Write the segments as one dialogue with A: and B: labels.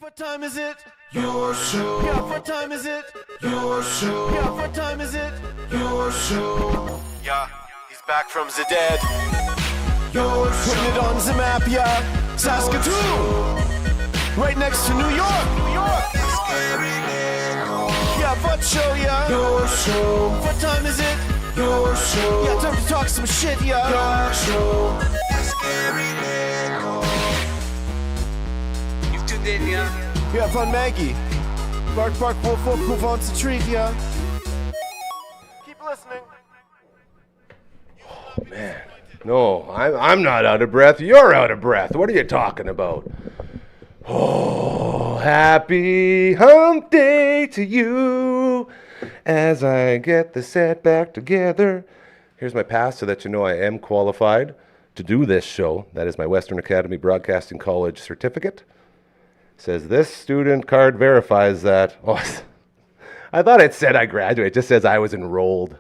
A: What time is it? Your show. Yeah, what time is it? Your show. Yeah, what time is it? Your show. Yeah, he's back from the dead. Your show. Putting it on the map, yeah. Saskatoon. Right next to New York. New York. Yeah, what show, yeah. Your show. What time is it? Your show. Yeah, time to talk some shit, yeah. Your show.
B: In, yeah.
A: Yeah, fun Maggie. Bark, bark, wolf, wolf, move on to treat, yeah. Keep listening.
C: Oh, man. No, I'm not out of breath. You're out of breath. What are you talking about? Oh, happy hump day to you as I get the set back together. Here's my pass so that you know I am qualified to do this show. That is my Western Academy Broadcasting College certificate. Says this student card verifies that. Oh, I thought it said I graduated. It just says I was enrolled.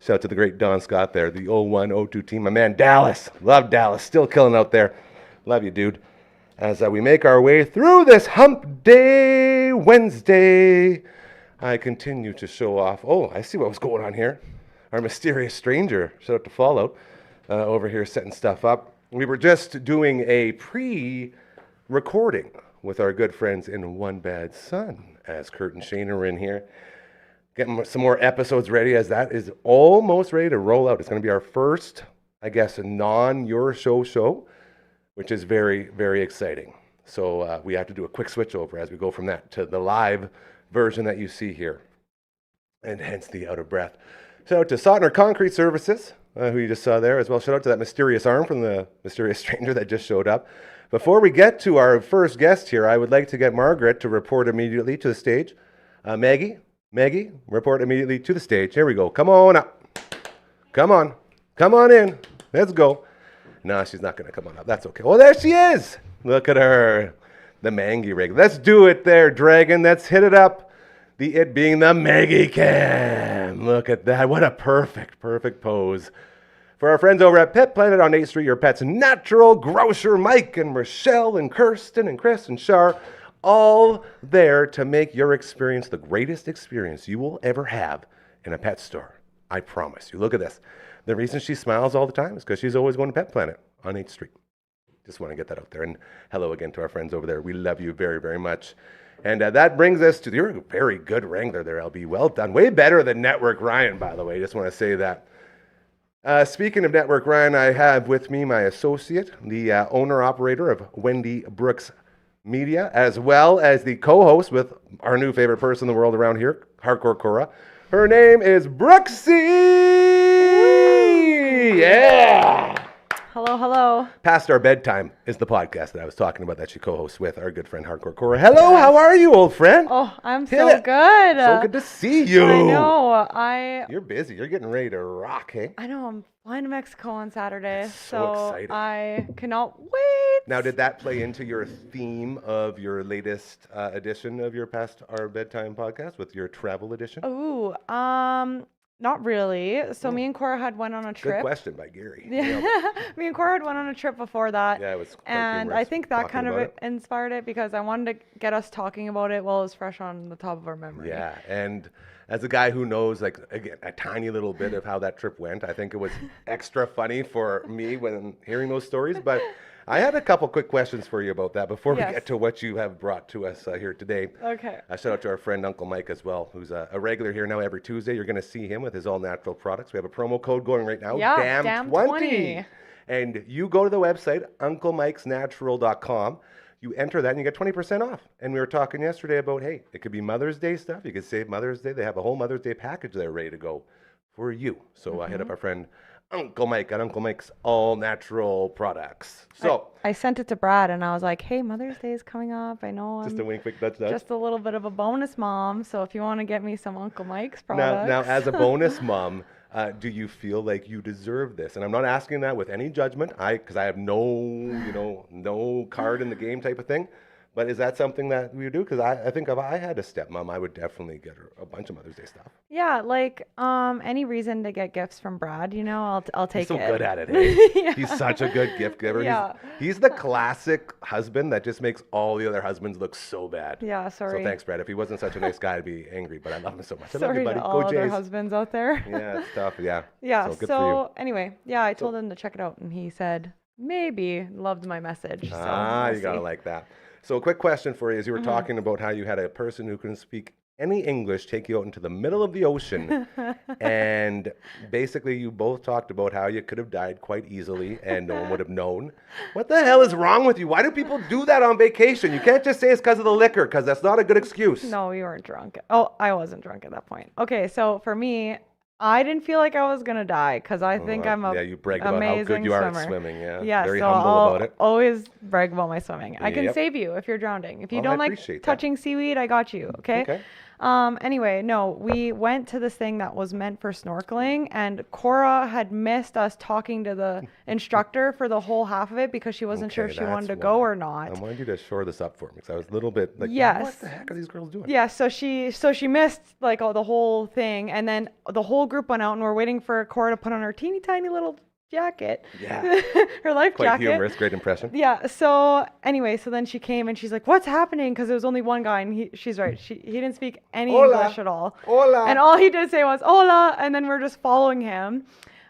C: Shout out to the great Don Scott there, the 01-02 team. My man Dallas. Love Dallas. Still killing out there. Love you, dude. As we make our way through this Hump Day Wednesday, I continue to show off. Oh, I see what was going on here. Our mysterious stranger. Shout out to Fallout over here setting stuff up. We were just doing a pre-recording with our good friends in One Bad Son, as Kurt and Shane are in here. Getting some more episodes ready, as that is almost ready to roll out. It's going to be our first, I guess, non-Your show, which is very, very exciting. So we have to do a quick switch over as we go from that to the live version that you see here, and hence the out of breath. Shout out to Sotner Concrete Services, who you just saw there as well. Shout out to that mysterious arm from the mysterious stranger that just showed up. Before we get to our first guest here, I would like to get Margaret to report immediately to the stage. Maggie, report immediately to the stage. Here we go. Come on up. Come on in. Let's go. No, she's not going to come on up. That's okay. Well, there she is. Look at her. The Mangy rig. Let's do it there, Dragon. Let's hit it up. It being the Maggie Cam. Look at that. What a perfect pose. For our friends over at Pet Planet on 8th Street, your pet's natural grocer, Mike and Rochelle and Kirsten and Chris and Shar, all there to make your experience the greatest experience you will ever have in a pet store. I promise you. Look at this. The reason she smiles all the time is because she's always going to Pet Planet on 8th Street. Just want to get that out there. And hello again to our friends over there. We love you very, very much. And that brings us to, you're a very good wrangler there, LB. Well done. Way better than Network Ryan, by the way. Just want to say that. Speaking of Network Ryan, I have with me my associate, the owner-operator of Wendy Brooks Media, as well as the co-host with our new favorite person in the world around here, Hardcore Cora. Her name is Brooksy! Yeah!
D: Hello.
C: Past Our Bedtime is the podcast that I was talking about that she co-hosts with our good friend Hardcore Cora. Hello, How are you, old friend?
D: Oh, I'm so good.
C: So good to see you.
D: I know.
C: You're busy. You're getting ready to rock, hey?
D: I know. I'm flying to Mexico on Saturday.
C: That's so exciting.
D: I cannot wait.
C: Now, did that play into your theme of your latest edition of your Past Our Bedtime podcast with your travel edition?
D: Ooh, not really. So me and Cora had went on a trip.
C: Good question by Gary.
D: Yeah. Me and Cora had went on a trip before that.
C: Yeah, it was quite
D: and
C: humorous
D: I think that kind of
C: talking about
D: inspired it because I wanted to get us talking about it while it was fresh on the top of our memory.
C: Yeah, and as a guy who knows, like, again, a tiny little bit of how that trip went, I think it was extra funny for me when hearing those stories. But I had a couple quick questions for you about that before we get to what you have brought to us here today.
D: Okay.
C: Shout out to our friend Uncle Mike as well, who's a regular here now every Tuesday. You're going to see him with his all-natural products. We have a promo code going right now,
D: Yeah,
C: DAM20. And you go to the website, unclemikesnatural.com. You enter that and you get 20% off. And we were talking yesterday about, hey, it could be Mother's Day stuff. You could save Mother's Day. They have a whole Mother's Day package there ready to go for you. So I hit up our friend Uncle Mike at Uncle Mike's All Natural Products. So
D: I sent it to Brad and I was like, hey, Mother's Day is coming up. I know
C: just
D: I'm
C: a wink, quick nudge.
D: just a little bit of a bonus mom. So if you want to get me some Uncle Mike's products.
C: Now, as a bonus mom, do you feel like you deserve this? And I'm not asking that with any judgment, because I have no card in the game type of thing. But is that something that we would do? Because I think if I had a stepmom, I would definitely get her a bunch of Mother's Day stuff.
D: Yeah, like any reason to get gifts from Brad, I'll take
C: He's so
D: it.
C: good at it. Hey?
D: Yeah.
C: He's such a good gift giver.
D: Yeah.
C: He's the classic husband that just makes all the other husbands look so bad.
D: Yeah, sorry.
C: So thanks, Brad. If he wasn't such a nice guy, I'd be angry. But I love him so much. I love
D: Sorry
C: you, buddy.
D: to all
C: Go
D: other
C: Jays.
D: husbands out there.
C: Yeah, it's tough. Yeah.
D: Yeah.
C: So good for
D: So anyway, yeah, I told him to check it out, and he said maybe. Loved my message.
C: you.
D: So
C: You
D: we'll
C: gotta
D: see.
C: like that. So a quick question for you: as you were talking about how you had a person who couldn't speak any English take you out into the middle of the ocean, and basically you both talked about how you could have died quite easily and no one would have known. What the hell is wrong with you? Why do people do that on vacation? You can't just say it's because of the liquor, because that's not a good excuse.
D: No, we weren't drunk. Oh, I wasn't drunk at that point. Okay, so for me, I didn't feel like I was gonna die because I think I'm a
C: Yeah, you bragged about how good
D: amazing
C: you are
D: swimmer.
C: at swimming. Yeah,
D: Yeah,
C: very
D: so
C: humble
D: I'll
C: about it.
D: always brag about my swimming. I can
C: Yep.
D: save you if you're drowning. If you
C: Oh, I
D: don't like
C: appreciate that.
D: touching seaweed, I got you. Okay.
C: Okay.
D: Anyway, no, we went to this thing that was meant for snorkeling, and Cora had missed us talking to the instructor for the whole half of it because she wasn't sure if she wanted to
C: that's
D: go
C: why.
D: or not.
C: I wanted you to shore this up for me because I was a little bit like,
D: Yes.
C: what the heck are these girls doing?
D: Yeah, so she missed like all the whole thing, and then the whole group went out, and we're waiting for Cora to put on her teeny tiny little jacket.
C: Yeah.
D: Her life
C: Quite
D: jacket.
C: humorous, great impression.
D: Yeah. So anyway, so then she came and she's like, "What's happening?" Because there was only one guy, and she's right. He didn't speak any
C: Hola.
D: English at all.
C: Hola.
D: And all he did say was "Hola," and then we're just following him.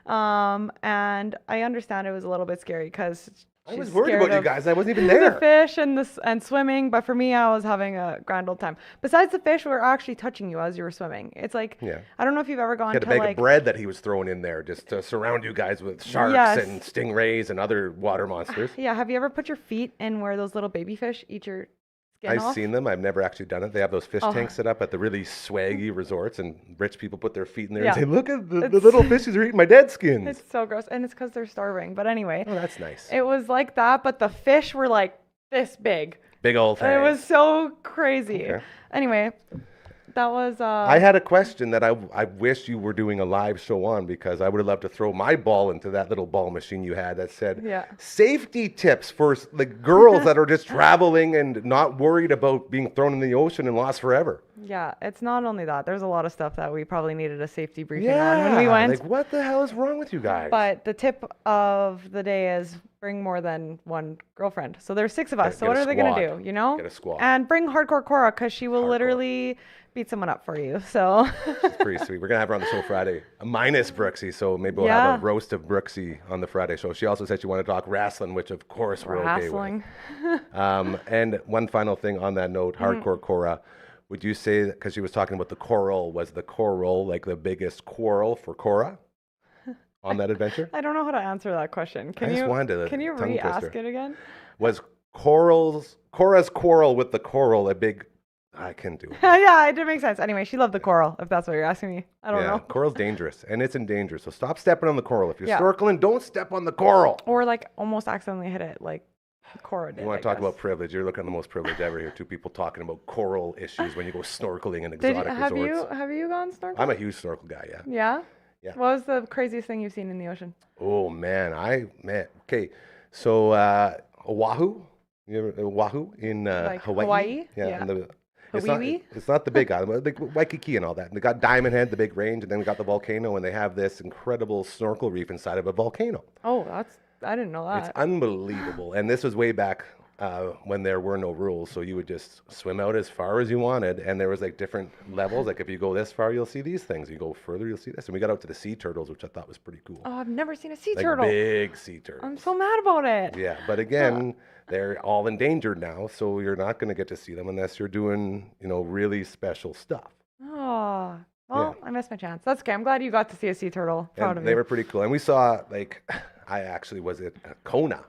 D: And I understand it was a little bit scary because
C: I was worried about you guys. I wasn't even there.
D: the fish and swimming, but for me, I was having a grand old time. Besides the fish, we were actually touching you as you were swimming. It's like,
C: Yeah.
D: I don't know if you've ever gone
C: He had a
D: to
C: bag
D: like,
C: of bread that he was throwing in there just to surround you guys with sharks
D: Yes.
C: and stingrays and other water monsters.
D: yeah, have you ever put your feet in where those little baby fish eat your skin
C: I've
D: off?
C: seen them. I've never actually done it. They have those fish
D: Oh.
C: tanks set up at the really swaggy resorts, and rich people put their feet in there
D: Yeah.
C: and say, "Look at the
D: It's-
C: little fishes are eating my dead skins."
D: It's so gross, and it's because they're starving. But anyway,
C: Oh, that's nice.
D: it was like that, but the fish were like this big.
C: Big old thing.
D: It was so crazy.
C: Okay.
D: Anyway, that was
C: I had a question that I wish you were doing a live show on, because I would have loved to throw my ball into that little ball machine you had that said
D: Yeah.
C: safety tips for the girls that are just traveling and not worried about being thrown in the ocean and lost forever.
D: Yeah, it's not only that. There's a lot of stuff that we probably needed a safety briefing on when we went.
C: Like, what the hell is wrong with you guys?
D: But the tip of the day is bring more than one girlfriend. So there's 6 of us.
C: Get
D: So
C: a
D: what are they going to
C: squad.
D: do, you know?
C: Get a squad.
D: And bring hardcore Cora because she will
C: Hardcore.
D: literally beat someone up for you. So
C: It's pretty sweet. We're going to have her on the show Friday, minus Brooksy. So maybe we'll
D: Yeah.
C: have a roast of Brooksy on the Friday show. She also said she wanted to talk wrestling, which of course we're okay with.
D: wrestling.
C: And one final thing on that note,
D: Mm-hmm.
C: hardcore Cora, would you say, because she was talking about the coral, was the coral like the biggest quarrel for Cora on that adventure?
D: I don't know how to answer that question. Can
C: just
D: you
C: wanted to
D: can you
C: tongue
D: re-ask
C: twister.
D: it again?
C: Was Cora's quarrel with the coral a big? I can't do it.
D: Yeah, it did make sense. Anyway, she loved the coral, if that's what you're asking me. I don't know.
C: Coral's dangerous, and it's in danger. So stop stepping on the coral. If you're
D: Yeah.
C: snorkeling, don't step on the coral.
D: Or like almost accidentally hit it like Cora did.
C: You want
D: I
C: to talk
D: guess.
C: about privilege? You're looking at the most privileged ever here. Two people talking about coral issues when you go snorkeling in
D: Did you,
C: exotic
D: have
C: resorts.
D: you gone snorkeling?
C: I'm a huge snorkel guy. Yeah.
D: Yeah?
C: Yeah.
D: What was the craziest thing you've seen in the ocean?
C: Oh man, Okay, so Oahu, Oahu in
D: Like
C: Hawaii.
D: Hawaii?
C: Yeah.
D: Yeah.
C: And
D: Hawaii?
C: it's not the big island, like Waikiki and all that. And they got Diamond Head, the big range, and then we got the volcano, and they have this incredible snorkel reef inside of a volcano.
D: Oh, I didn't know
C: It's
D: that.
C: unbelievable. And this was way back when there were no rules, so you would just swim out as far as you wanted, and there was like different levels. Like if you go this far, you'll see these things. You go further, you'll see this. And we got out to the sea turtles, which I thought was pretty cool.
D: Oh, I've never seen a sea
C: Like
D: turtle.
C: big sea turtles.
D: I'm so mad about it.
C: Yeah, but again, they're all endangered now, so you're not going to get to see them unless you're doing, really special stuff.
D: Oh, well, I missed my chance. That's okay. I'm glad you got to see a sea turtle. Proud
C: And
D: of
C: they
D: you.
C: were pretty cool. And we saw, I actually was at Kona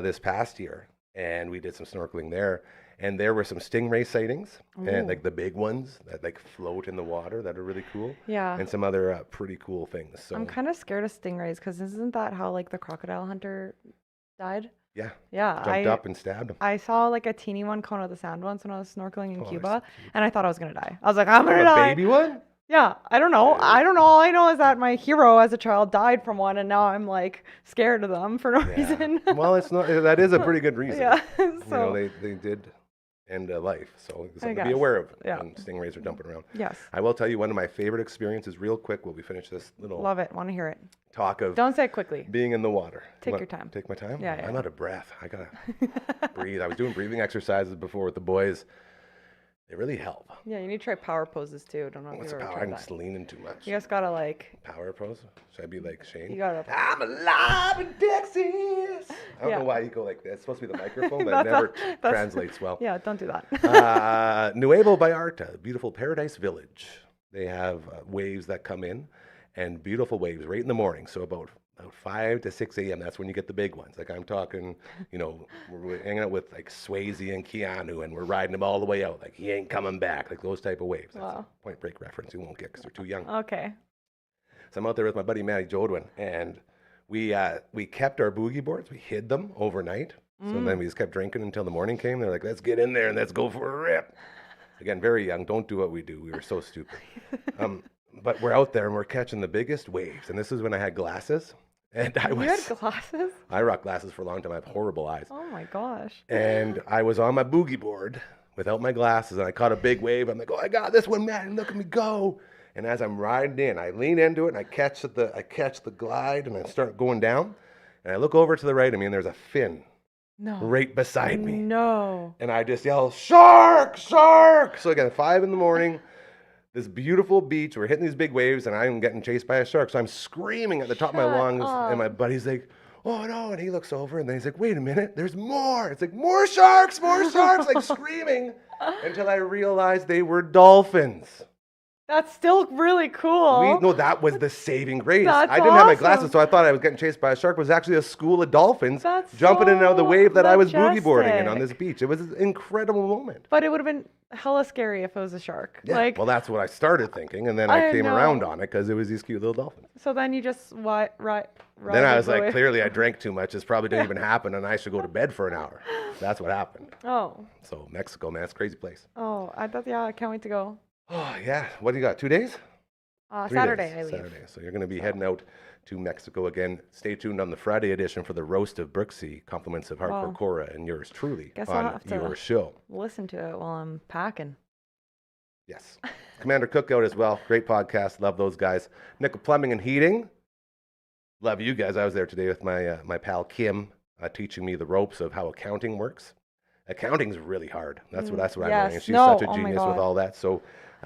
C: this past year, and we did some snorkeling there. And there were some stingray sightings, and like the big ones that like float in the water that are really cool.
D: Yeah.
C: And some other pretty cool things. So
D: I'm kind of scared of stingrays because isn't that how like the crocodile hunter died?
C: yeah,
D: Yeah,
C: jumped up and stabbed him.
D: I saw like a teeny one Kona the Sand once when I was snorkeling in
C: Oh,
D: Cuba,
C: that's so cute.
D: and I thought I was gonna die. I was like, I'm gonna
C: A
D: die.
C: baby one?
D: Yeah, I don't know. I don't know. All I know is that my hero as a child died from one, and now I'm like scared of them for no reason.
C: Well, it's not. That is a pretty good reason.
D: Yeah.
C: You know,
D: So
C: they did and life. So it's something to
D: guess.
C: be aware of
D: Yeah.
C: when stingrays are dumping around.
D: Yes.
C: I will tell you one of my favorite experiences real quick while we finish this little
D: Love it. Want to hear it.
C: talk of
D: Don't say it quickly.
C: being in the water.
D: Take your time.
C: Take my time?
D: Yeah, yeah.
C: I'm out of breath. I got to breathe. I was doing breathing exercises before with the boys. They really help.
D: Yeah, you need to try power poses too. Don't know if
C: What's
D: you've
C: a
D: ever
C: power?
D: tried
C: I'm
D: that.
C: just leaning too much.
D: You just gotta like.
C: Power pose? Should I be like Shane?
D: You gotta.
C: I'm alive in Texas. I don't
D: Yeah.
C: know why you go like that. It's supposed to be the microphone, but it
D: That's
C: never
D: that's-
C: translates well.
D: Yeah, don't do that.
C: Nuevo Vallarta, beautiful paradise village. They have waves that come in, and beautiful waves right in the morning. So about 5 to 6 a.m. That's when you get the big ones. Like I'm talking, we're hanging out with like Swayze and Keanu, and we're riding them all the way out. Like he ain't coming back. Like those type of waves. That's
D: Wow.
C: a Point Break reference. You won't get because they're too young.
D: Okay.
C: So I'm out there with my buddy Matty Jodwin, and we kept our boogie boards. We hid them overnight. So then we just kept drinking until the morning came. They're like, let's get in there and let's go for a rip. Again, very young. Don't do what we do. We were so stupid. But we're out there and we're catching the biggest waves. And this is when I had glasses. And
D: You had glasses?
C: I rocked glasses for a long time. I have horrible eyes.
D: Oh my gosh.
C: And I was on my boogie board without my glasses, and I caught a big wave. I'm like, oh, I got this one, man. Look at me go. And as I'm riding in, I lean into it, and I catch the glide, and I start going down. And I look over to the right of me, and there's a fin
D: No.
C: right beside me.
D: No.
C: And I just yell, shark, shark. So again, 5 in the morning, this beautiful beach, we're hitting these big waves, and I'm getting chased by a shark. So I'm screaming at the top of my
D: Shut
C: lungs,
D: up.
C: and my buddy's like, oh no, and he looks over, and then he's like, wait a minute, there's more. It's like, more sharks, like screaming, until I realized they were dolphins.
D: That's still really cool.
C: No, that was the saving grace.
D: That's
C: I didn't have my
D: awesome.
C: glasses, so I thought I was getting chased by a shark. It was actually a school of dolphins
D: That's
C: jumping in and out of the
D: so
C: wave that I was boogie boarding in on
D: majestic.
C: this beach. It was an incredible moment.
D: But it would have been hella scary if it was a shark.
C: Yeah,
D: Like,
C: well, that's what I started thinking, and then I
D: I
C: came
D: know.
C: around on it because it was these cute little dolphins.
D: so then you just right.
C: Then I was like, clearly I drank too much. This probably didn't even happen, and I should go to bed for an hour. That's what happened.
D: Oh.
C: So Mexico, man, it's a crazy place.
D: Oh, I can't wait to go.
C: Oh, yeah. What do you got, 2 days? 3
D: Saturday
C: days.
D: I leave.
C: Saturday. So you're going to be heading out to Mexico again. Stay tuned on the Friday edition for the Roast of Brooksy, compliments of Hardcore
D: Wow.
C: Cora and yours truly
D: Guess I'll
C: on
D: have to-
C: your show.
D: Listen to it while I'm packing.
C: Yes. Commander Cookout as well. Great podcast. Love those guys. Nickel Plumbing and Heating. Love you guys. I was there today with my pal Kim, teaching me the ropes of how accounting works. Accounting's really hard. That's what I'm
D: yes.
C: learning. And she's
D: No,
C: such a
D: oh my
C: genius
D: God.
C: with all that. So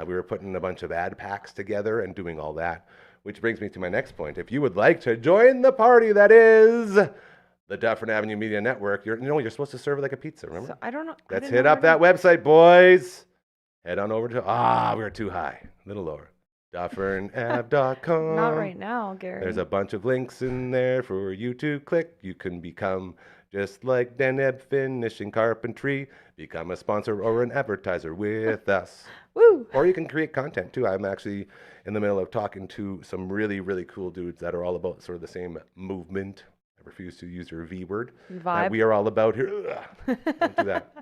C: we were putting a bunch of ad packs together and doing all that, which brings me to my next point. If you would like to join the party that is the Dufferin Avenue Media Network, you're supposed to serve it like a pizza, remember?
D: So I don't know. I
C: Let's
D: didn't
C: hit
D: know
C: up that website, boys. Head on over to, we're too high. A little lower. DufferinAve.com.
D: Not right now, Gary.
C: There's a bunch of links in there for you to click. You can become just like Deneb Finishing Carpentry. Become a sponsor or an advertiser with us.
D: Woo!
C: Or you can create content too. I'm actually in the middle of talking to some really, really cool dudes that are all about sort of the same movement. I refuse to use your V word.
D: Vibe.
C: We are all about here. Don't do that.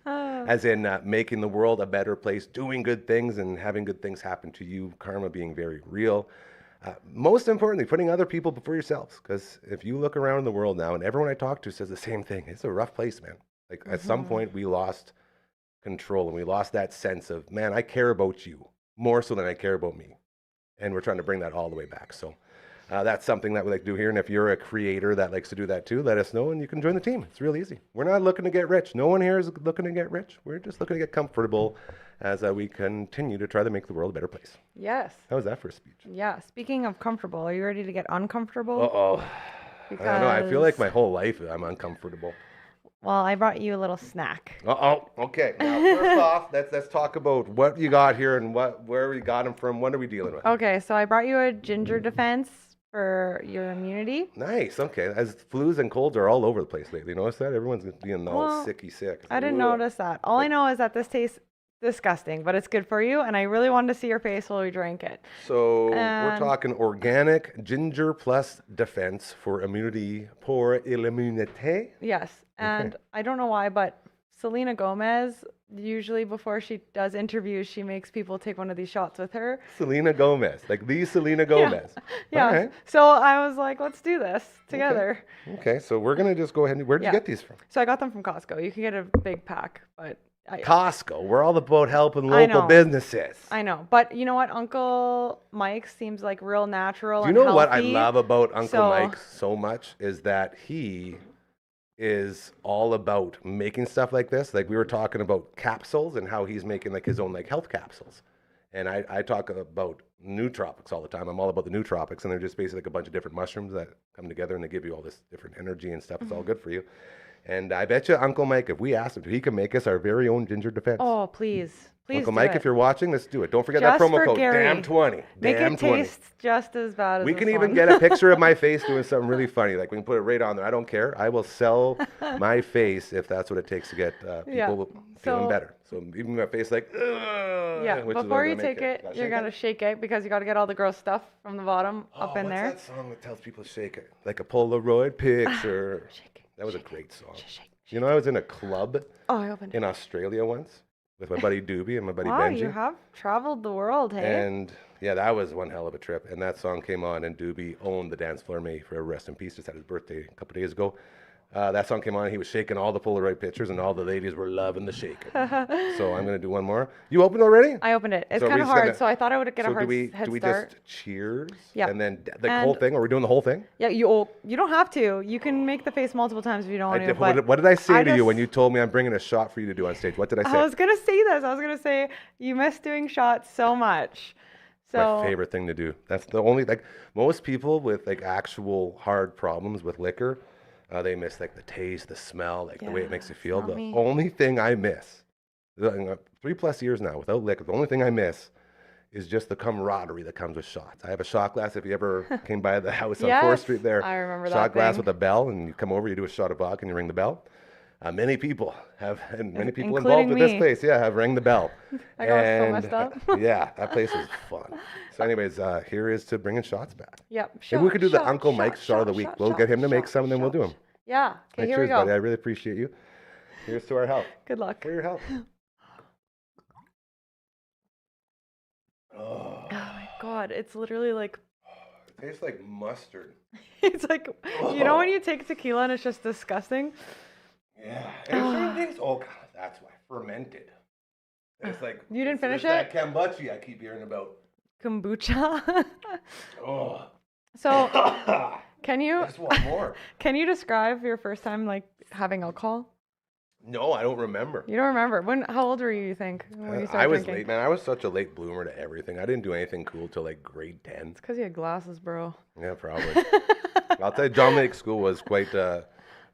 C: As in making the world a better place, doing good things and having good things happen to you, karma being very real. Most importantly, putting other people before yourselves. Because if you look around the world now, and everyone I talk to says the same thing, it's a rough place, man. Like at some point we lost control and we lost that sense of, man, I care about you more so than I care about me. And we're trying to bring that all the way back. So that's something that we like to do here. And if you're a creator that likes to do that too, let us know and you can join the team. It's real easy. We're not looking to get rich. No one here is looking to get rich. We're just looking to get comfortable as we continue to try to make the world a better place.
D: Yes.
C: How was that for a speech?
D: Yeah. Speaking of comfortable, are you ready to get uncomfortable?
C: Uh-oh. I don't know. I feel like
D: Because-
C: my whole life I'm uncomfortable.
D: Well, I brought you a little snack.
C: Uh-oh. Okay. Now, first off, let's talk about what you got here and where we got them from. What are we dealing with?
D: Okay, so I brought you a ginger defense for your immunity.
C: Nice. Okay. As flus and colds are all over the place lately. Notice that? Everyone's being all
D: Well,
C: sicky sick. It's
D: I didn't
C: like, ugh.
D: notice that. All I know is that this tastes disgusting, but it's good for you, and I really wanted to see your face while we drank it.
C: So we're
D: And-
C: talking organic ginger plus defense for immunity pour l'immunité.
D: Yes, and I don't know why, but Selena Gomez, usually before she does interviews, she makes people take one of these shots with her.
C: Selena Gomez, like the Selena Gomez.
D: Yeah.
C: All right.
D: So I was like, let's do this together.
C: Okay, so we're gonna just go ahead and where'd you
D: Yeah.
C: get these from?
D: So I got them from Costco. You can get a big pack, but
C: Costco. We're all about helping
D: I
C: local
D: know.
C: businesses.
D: I know. But you know what? Uncle Mike seems like real natural
C: Do you
D: and
C: know what I
D: healthy.
C: love about Uncle
D: So-
C: Mike so much is that he is all about making stuff like this. Like we were talking about capsules and how he's making like his own like health capsules. And I talk about nootropics all the time. I'm all about the nootropics, and they're just basically like a bunch of different mushrooms that come together and they give you all this different energy and stuff. It's all good for you. And I bet you Uncle Mike, if we asked him to, he can make us our very own ginger defense.
D: Oh, please. Please
C: Uncle
D: do
C: Mike,
D: it.
C: if you're watching, let's do it. Don't forget
D: Just
C: that promo
D: for
C: code,
D: Gary.
C: DAM20.
D: Make it
C: DAM20.
D: taste just as bad as
C: We
D: this
C: can even
D: one.
C: get a picture of my face doing something really funny. Like we can put it right on there. I don't care. I will sell my face if that's what it takes to get people
D: Yeah.
C: feeling
D: So-
C: better. So even my face like, ugh,
D: Yeah,
C: which is what
D: before
C: I'm
D: you
C: gonna
D: take
C: make
D: it,
C: Gotta
D: you're
C: shake
D: going to shake it because you got to get all the gross stuff from the bottom up in
C: what's
D: there.
C: that song that tells people to shake it? Like a Polaroid picture.
D: Shake it.
C: That was a great song.
D: Shake.
C: You know, I was in a club
D: Oh, I opened it.
C: in Australia once with my buddy Doobie and my buddy
D: Wow,
C: Benji.
D: you have traveled the world, hey?
C: And yeah, that was one hell of a trip. And that song came on, and Doobie owned the dance floor. May for rest in peace. Just had his birthday a couple days ago. That song came on, and he was shaking all the Polaroid pictures, and all the ladies were loving the shaking. So I'm gonna do one more. You opened already?
D: I opened it. It's
C: So are we
D: kind of
C: just
D: hard,
C: gonna-
D: so I thought I would get a
C: So
D: hard head
C: do we
D: start.
C: just cheers?
D: Yeah.
C: And then the
D: And-
C: whole thing? Are we doing the whole thing?
D: Yeah, you don't have to. You can make the face multiple times if you don't want to. But
C: What did I say to you
D: just-
C: when you told me I'm bringing a shot for you to do on stage? What did I say?
D: I was gonna say this. I was gonna say you miss doing shots so much. So
C: My favorite thing to do. That's the only, like, most people with like actual hard problems with liquor, they miss like the taste, the smell, like the way it makes you feel.
D: not
C: The
D: me.
C: only thing I miss, 3+ years now without liquor, the only thing I miss is just the camaraderie that comes with shots. I have a shot glass. If you ever came by the house on 4th
D: Yes,
C: Street there,
D: I remember
C: shot
D: that
C: glass
D: thing.
C: with a bell, and you come over, you do a shot of vodka, and you ring the bell. Many people have, and many people
D: Including
C: involved with this
D: me.
C: place, have rang the bell.
D: I got so messed up.
C: Yeah, that place is fun. So, anyways, here is to bringing shots back.
D: Yep.
C: Maybe we could do the
D: shot,
C: Uncle
D: shot,
C: Mike shot of the week. We'll get him to make some, and then we'll do them.
D: Yeah. Okay, here we
C: Cheers,
D: go.
C: buddy. I really appreciate you. Here's to our health.
D: Good luck.
C: For your health.
D: Oh my god, it's literally like
C: It tastes like mustard.
D: it's like you know when you take tequila and it's just disgusting.
C: Yeah. And certain things, God, that's why. Fermented. It's like
D: You didn't finish
C: that kombucha I keep hearing about.
D: Kombucha.
C: Oh.
D: So can
C: I
D: you
C: just want more.
D: can you describe your first time like having alcohol?
C: No, I don't remember.
D: You don't remember. How old were you think when you started
C: I was
D: drinking?
C: late, man. I was such a late bloomer to everything. I didn't do anything cool till like grade 10.
D: It's because you had glasses, bro.
C: Yeah, probably. I'll tell you, Dominic School was quite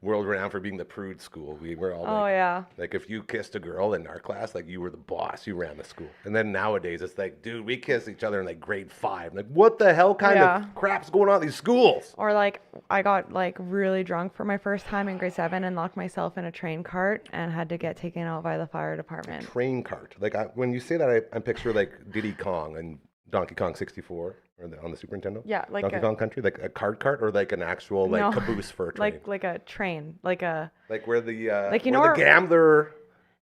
C: world renowned for being the prude school. We were all
D: Oh
C: like,
D: yeah.
C: like if you kissed a girl in our class, like you were the boss, you ran the school. And then nowadays it's like, dude, we kiss each other in like grade 5. Like, what the hell kind
D: Yeah.
C: of crap's going on in these schools?
D: Or like I got like really drunk for my first time in grade 7 and locked myself in a train cart and had to get taken out by the fire department.
C: Train cart. Like when you say that, I picture like Diddy Kong and Donkey Kong 64 or on the Super Nintendo.
D: Yeah, like
C: Donkey Kong Country, like a cart or like an actual like
D: No,
C: caboose for a train.
D: like a train, like a
C: Like where the
D: Like, you
C: where
D: know
C: the
D: where-
C: gambler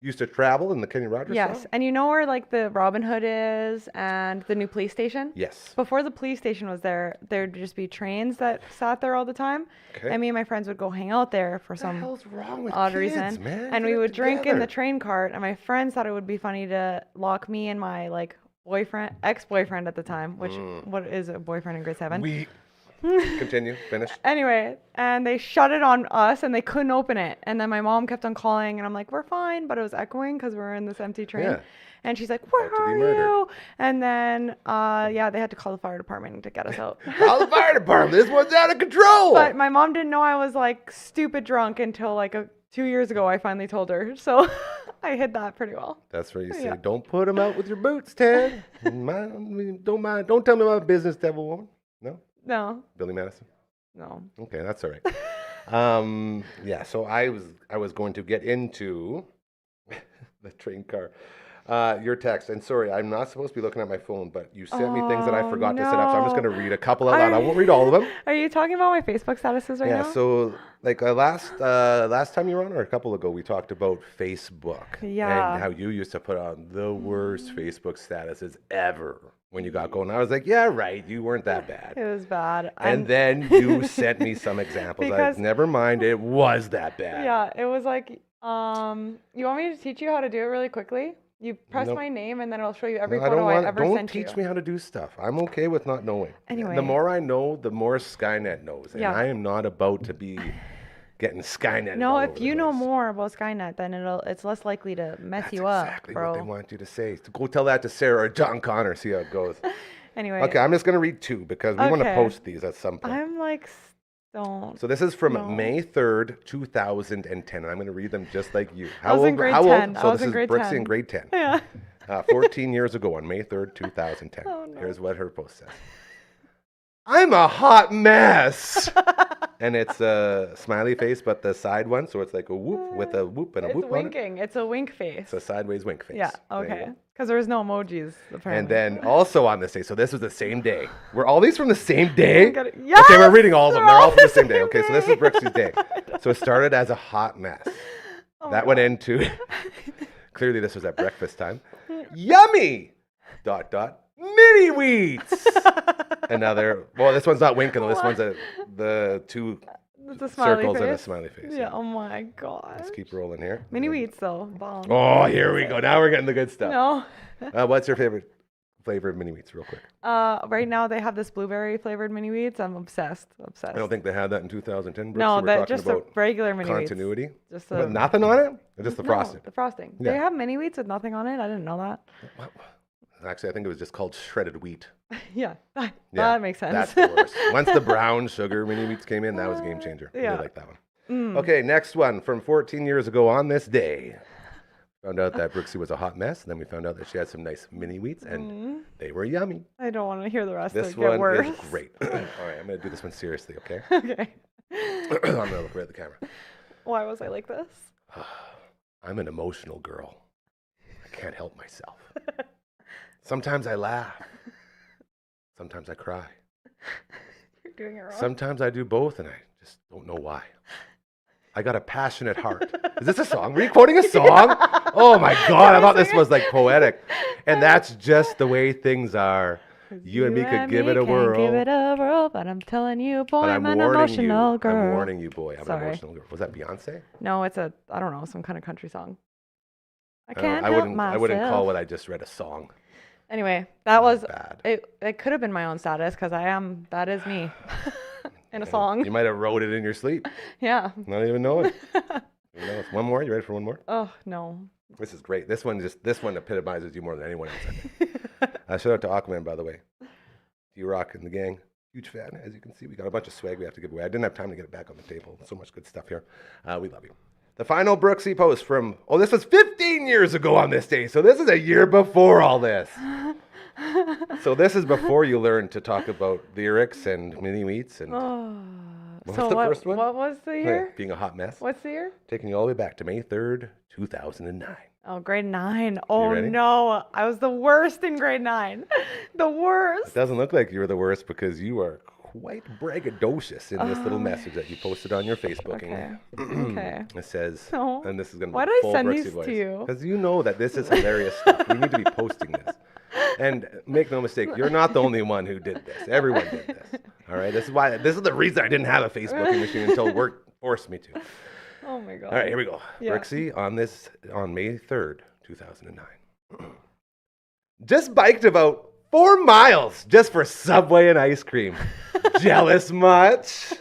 C: used to travel in the Kenny Rogers
D: yes,
C: song?
D: and you know where like the Robin Hood is and the new police station?
C: Yes.
D: Before the police station was there, there'd just be trains that sat there all the time.
C: Okay.
D: And me and my friends would go hang out there for
C: What the
D: some
C: hell's wrong with
D: odd
C: kids,
D: reason.
C: man?
D: And
C: Get
D: we
C: it
D: would drink in the
C: together.
D: train cart. And my friends thought it would be funny to lock me and my like ex-boyfriend at the time, which what is a boyfriend in grade 7?
C: We continue. Finish.
D: Anyway, and they shut it on us and they couldn't open it. And then my mom kept on calling and I'm like, we're fine. But it was echoing because we were in this empty train.
C: Yeah.
D: And she's like, where
C: About to be
D: are
C: murdered.
D: you? And then, they had to call the fire department to get us out.
C: Call the fire department. This one's out of control.
D: But my mom didn't know I was like stupid drunk until like 2 years ago. I finally told her. So I hid that pretty well.
C: That's where you say,
D: Yeah.
C: don't put them out with your boots, Ted. Don't mind. Don't tell me about business, devil woman. No?
D: No,
C: Billy Madison?
D: no.
C: Okay, that's all right. Yeah, so I was going to get into the train car. Your text, and sorry, I'm not supposed to be looking at my phone, but you sent me things that I
D: Oh,
C: forgot to set up, so I'm just
D: no.
C: going to read a couple out loud. I won't read all of them.
D: Are you talking about my Facebook statuses right
C: Yeah,
D: now?
C: so like last time you were on, or a couple ago, we talked about Facebook.
D: Yeah.
C: And how you used to put on the worst Facebook statuses ever when you got going. I was like, yeah, right, you weren't that bad.
D: It was bad.
C: And then you sent me some examples.
D: Because-
C: Never mind, it was that bad.
D: Yeah, it was like You want me to teach you how to do it really quickly? You press
C: Nope.
D: my name and then it'll show you every
C: No, I
D: photo
C: don't
D: I
C: want.
D: ever
C: Don't
D: sent you.
C: teach me how to do stuff. I'm okay with not knowing.
D: Anyway.
C: The more I know, the more Skynet knows, and
D: Yeah.
C: I am not about to be getting Skynet.
D: No,
C: all
D: if
C: over the
D: you know
C: place.
D: more about Skynet, then it's less likely to mess
C: That's
D: you up,
C: exactly
D: bro.
C: what they want you to say. So go tell that to Sarah or John Connor. See how it goes.
D: Anyway.
C: Okay, I'm just gonna read 2 because we want to
D: Okay.
C: post these at some point.
D: I'm like, don't.
C: So this is from
D: No.
C: May 3rd, 2010. And I'm going to read them just like you.
D: I was in grade
C: how
D: 10.
C: old?
D: I
C: So
D: was
C: this
D: in
C: is
D: grade
C: Brixie
D: 10.
C: in grade 10.
D: Yeah.
C: 14 years ago on May 3rd, 2010.
D: Oh, no.
C: Here's what her post says. I'm a hot mess. And it's a smiley face, but the side one. So it's like a whoop with a whoop and a
D: It's
C: whoop on it.
D: winking. It's a wink face.
C: It's a sideways wink face.
D: Yeah.
C: There you
D: Okay.
C: go.
D: Because there was no emojis apparently.
C: And then also on this day, so this was the same day. Were all these from the same day?
D: got it.
C: Okay,
D: Yes,
C: we're reading all of them.
D: they're
C: They're all
D: all
C: from the
D: the
C: same day.
D: same
C: Okay, so this is
D: day.
C: Brixie's day. So it started as a hot mess.
D: Oh
C: That
D: my
C: went
D: God.
C: into, clearly this was at breakfast time. Yummy! ... Mini wheats! Another, well, this one's not winking though. This one's the 2
D: It's a smiley
C: circles
D: face.
C: and a smiley face.
D: Yeah. Oh my god.
C: Let's keep rolling here.
D: Mini wheats though. Bomb.
C: Oh, here we go. Now we're getting the good stuff.
D: No.
C: What's your favorite flavor of mini wheats, real quick?
D: Right now they have this blueberry flavored mini wheats. I'm obsessed. Obsessed.
C: I don't think they had that in 2010. Brooks.
D: No,
C: We're
D: that
C: talking
D: just a
C: about
D: regular mini wheats.
C: continuity.
D: Just
C: But nothing on it? Or just the
D: no,
C: frosting?
D: The frosting.
C: Yeah.
D: They have mini wheats with nothing on it. I didn't know that.
C: Actually, I think it was just called shredded wheat.
D: Yeah.
C: Yeah,
D: That makes sense.
C: That's the worst. Once the brown sugar mini wheats came in, that was a game changer. I
D: Yeah.
C: really like that one. Okay, next one from 14 years ago on this day. Found out that Brooksy was a hot mess. And then we found out that she had some nice mini wheats, and they were yummy.
D: I don't want to hear the rest.
C: This
D: It get
C: one
D: worse.
C: is great. All right, I'm going to do this one seriously, okay?
D: Okay.
C: I'm going to look right at the camera.
D: Why was I like this?
C: I'm an emotional girl. I can't help myself. Sometimes I laugh. Sometimes I cry.
D: You're doing it wrong.
C: Sometimes I do both, and I just don't know why. I got a passionate heart. Is this a song? Were you quoting a song? Oh my God, I thought this was like poetic. And that's just the way things are. You and me could give it a whirl.
D: Give it a whirl, but I'm telling you, boy,
C: But
D: I'm
C: I'm
D: an
C: warning
D: emotional
C: you.
D: girl.
C: I'm warning you, boy. I'm an
D: Sorry.
C: emotional girl. Was that Beyonce?
D: No, it's a, I don't know, some kind of country song. I
C: don't-
D: can't
C: I
D: help
C: wouldn't.
D: myself.
C: I wouldn't call what I just read a song.
D: Anyway, that was
C: Bad.
D: it. Could have been my own status because that is me in a song.
C: You might have wrote it in your sleep,
D: Yeah.
C: not even knowing. Who knows? One more. You ready for one more?
D: Oh no.
C: This is great. This one epitomizes you more than anyone else. I think. Shout out to Aquaman, by the way. D-Rock and the gang. Huge fan. As you can see, we got a bunch of swag we have to give away. I didn't have time to get it back on the table. So much good stuff here. We love you. The final Brooksy post from, this was 15 years ago on this day. So this is a year before all this. So this is before you learn to talk about lyrics and mini wheats and
D: Oh.
C: What's the first one?
D: What was the year?
C: being a hot mess.
D: What's the year?
C: Taking you all the way back to May 3rd, 2009.
D: Oh, grade 9. Oh
C: ready?
D: no, I was the worst in grade 9. The
C: It
D: worst.
C: doesn't look like you were the worst because you are quite braggadocious in this little message that you posted on your Facebook.
D: Okay. Okay.
C: It says,
D: No.
C: and this is going to
D: Why
C: be
D: did I
C: full
D: send
C: Brooksy
D: these
C: voice.
D: to you?
C: Because you know that this is hilarious stuff. We need to be posting this. And make no mistake, you're not the only one who did this. Everyone did this. All right. This is the reason I didn't have a Facebooking machine until work forced me to.
D: Oh my god.
C: All right, here we go.
D: Yeah.
C: Brooksy on May 3rd, 2009. Just biked about 4 miles just for Subway and ice cream. Jealous much?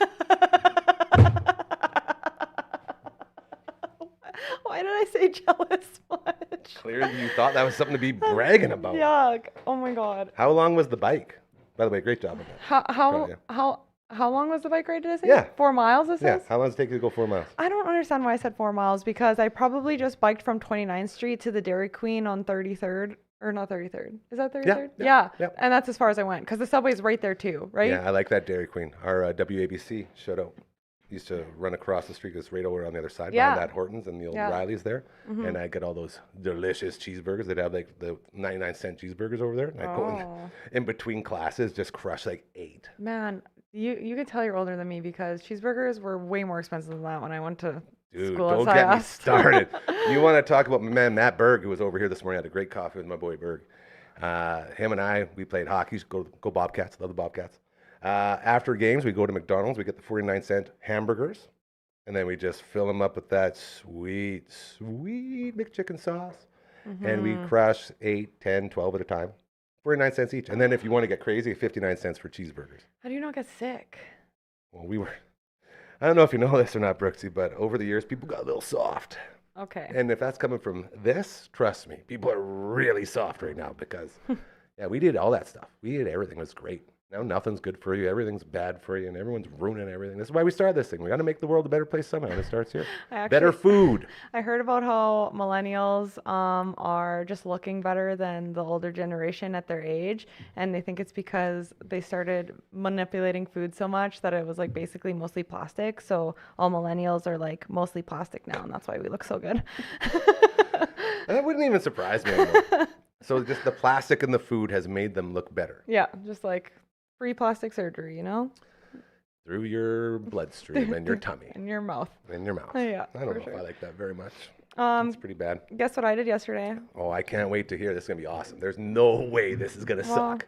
D: Why did I say jealous much?
C: Clearly you thought that was something to be bragging about.
D: Yuck. Oh my god.
C: How long was the bike? By the way, great job on that.
D: How long was the bike ride, did I say?
C: Yeah.
D: 4 miles, it
C: Yeah,
D: says?
C: how long does it take you to go 4 miles?
D: I don't understand why I said 4 miles because I probably just biked from 29th Street to the Dairy Queen on 33rd. Or not 33rd. Is that 33rd?
C: yeah.
D: And that's as far as I went because the subway's right there too, right?
C: Yeah, I like that Dairy Queen. Our WABC, shout out. Used to run across the street, it's right over on the other side,
D: Yeah.
C: behind that Hortons and the old
D: Yeah.
C: Riley's there. And I get all those delicious cheeseburgers. They'd have like the 99-cent cheeseburgers over there. And I'd go in between classes, just crush like 8.
D: Man, you could tell you're older than me because cheeseburgers were way more expensive than that when I went to
C: Dude,
D: school.
C: don't
D: so I
C: get me
D: asked.
C: started. You want to talk about my man Matt Berg, who was over here this morning, had a great coffee with my boy Berg. Him and I, we played hockey. Go Bobcats, love the Bobcats. After games, we go to McDonald's. We get the 49-cent hamburgers. And then we just fill them up with that sweet, sweet McChicken sauce. And we crush 8, 10, 12 at a time. 49 cents each. And then if you want to get crazy, 59 cents for cheeseburgers.
D: How do you not get sick?
C: Well, I don't know if you know this or not, Brooksy, but over the years, people got a little soft.
D: Okay.
C: And if that's coming from this, trust me, people are really soft right now because, yeah, we did all that stuff. We did everything. It was great. Now nothing's good for you. Everything's bad for you, and everyone's ruining everything. This is why we started this thing. We got to make the world a better place somehow, and it starts here. Better food.
D: I heard about how millennials are just looking better than the older generation at their age, and they think it's because they started manipulating food so much that it was like basically mostly plastic. So all millennials are like mostly plastic now, and that's why we look so good.
C: That wouldn't even surprise me anymore. So just the plastic in the food has made them look better.
D: Yeah, just like free plastic surgery, you know?
C: Through your bloodstream and your tummy.
D: In your mouth.
C: In your mouth.
D: Yeah,
C: I don't know if I like that very much. It's pretty bad.
D: Guess what I did yesterday?
C: Oh, I can't wait to hear. This is going to be awesome. There's no way this is going to suck.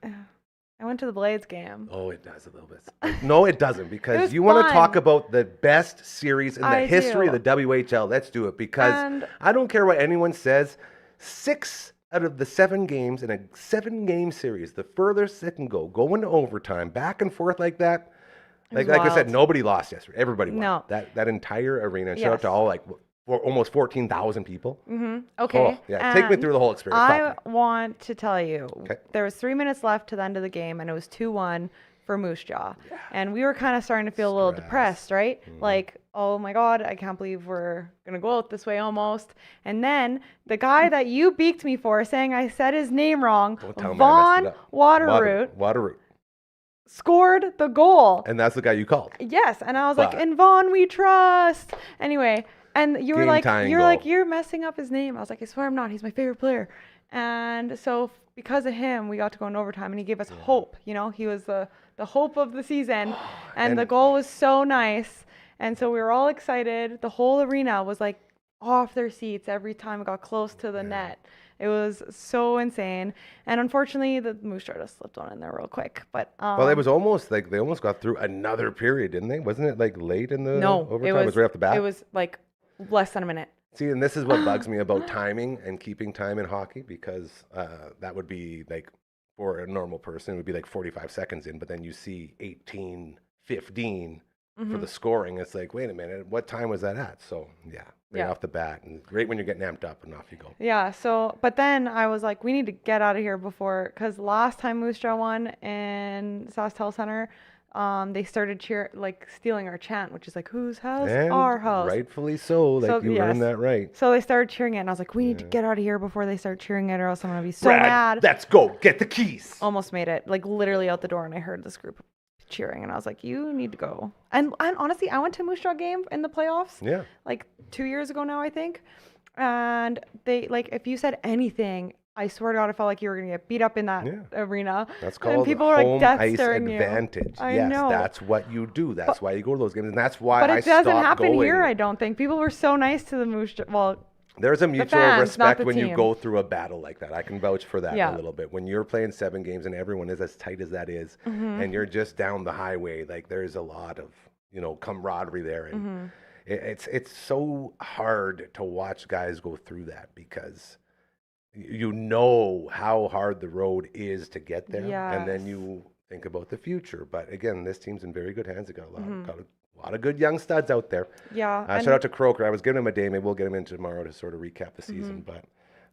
D: I went to the Blades game.
C: Oh, it does a little bit. No, it doesn't, because you
D: fun.
C: want to talk about the best series in the
D: I
C: history
D: do.
C: of the WHL. Let's do it, because I don't care what anyone says. 6 out of the 7 games in a 7-game series, the furthest it can go, going to overtime, back and forth like that. Like I said, nobody lost yesterday. Everybody won.
D: No.
C: That entire arena. And shout out to all almost 14,000 people.
D: Mm-hmm. Okay.
C: Oh, yeah, take me through the whole experience.
D: I want to tell you,
C: Okay.
D: there was 3 minutes left to the end of the game, and it was 2-1 for Moose Jaw. Yeah. And we were kind of starting to feel a little depressed, right? Mm-hmm. Like, oh my God, I can't believe we're going to go out this way almost. And then the guy that you beaked me for saying I said his name wrong, Vaughn Waterroot, scored the goal.
C: And that's the guy you called.
D: Yes. And I was like, in Vaughn we trust. Anyway. And you were like, you're messing up his name. I was like, I swear I'm not. He's my favorite player. And so because of him, we got to go in overtime, and he gave us hope. You know, he was the hope of the season, and the goal was so nice. And so we were all excited. The whole arena was like off their seats every time it got close to the net. It was so insane. And unfortunately, the Moose Jaw just slipped one in there real quick. But
C: well, it was almost like they almost got through another period, didn't they? Wasn't it like late in the overtime? It was right off the bat.
D: It was like less than a minute.
C: See, and this is what bugs me about timing and keeping time in hockey, because that would be like, for a normal person, it would be like 45 seconds in, but then you see 18, 15 for the scoring. It's like, wait a minute, what time was that at? So, off the bat, and great when you're getting amped up, and off you go. Yeah,
D: so, but then I was like, we need to get out of here before, because last time Moose Jaw won in Saskatoon Center, they started stealing our chant, which is like, whose house?
C: And
D: our house.
C: Rightfully so. You earned that right.
D: So they started cheering it, and I was like, we need to get out of here before they start cheering it, or else I'm going to be so mad.
C: Let's go. Get the keys.
D: Almost made it, like literally out the door, and I heard this group cheering, and I was like, you need to go. And honestly, I went to a Moose Jaw game in the playoffs.
C: Yeah.
D: Like 2 years ago now, I think. And they, like, if you said anything, I swear to God, I felt like you were going to get beat up in that arena.
C: That's called
D: people were like
C: home
D: death
C: ice
D: staring
C: advantage.
D: I know.
C: That's what you do. That's why you go to those games, and that's why
D: But
C: I
D: it doesn't
C: stopped
D: happen
C: going.
D: here, I don't think. People were so nice to the Moose Jaw. Well,
C: there's a mutual
D: fans,
C: respect
D: not the
C: when
D: team.
C: you go through a battle like that. I can vouch for that
D: Yeah.
C: a little bit. When you're playing 7 games and everyone is as tight as that is, and you're just down the highway, like there's a lot of, camaraderie there. And it's so hard to watch guys go through that, because you know how hard the road is to get there. And then you think about the future. But again, this team's in very good hands. They got a lot of good young studs out there.
D: Yeah.
C: Shout out to Croker. I was giving him a day. Maybe we'll get him in tomorrow to sort of recap the season. But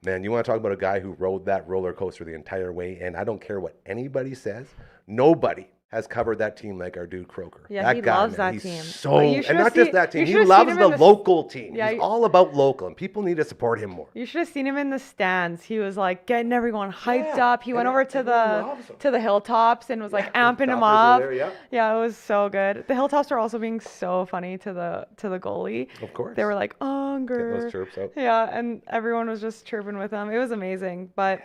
C: man, you want to talk about a guy who rode that roller coaster the entire way. And I don't care what anybody says. Nobody has covered that team like our dude Croker.
D: Yeah,
C: that
D: he
C: guy,
D: loves
C: man,
D: that team.
C: And not just that team. He loves the local team. Yeah, he's all about local, and people need to support him more.
D: You should have seen him in the stands. He was like getting everyone hyped up. He went over to the hilltops and was like amping them up. Yeah, it was so good. The hilltops are also being so funny to the goalie.
C: Of course.
D: They were like, Unger.
C: Getting those chirps out.
D: Yeah, and everyone was just chirping with him. It was amazing. But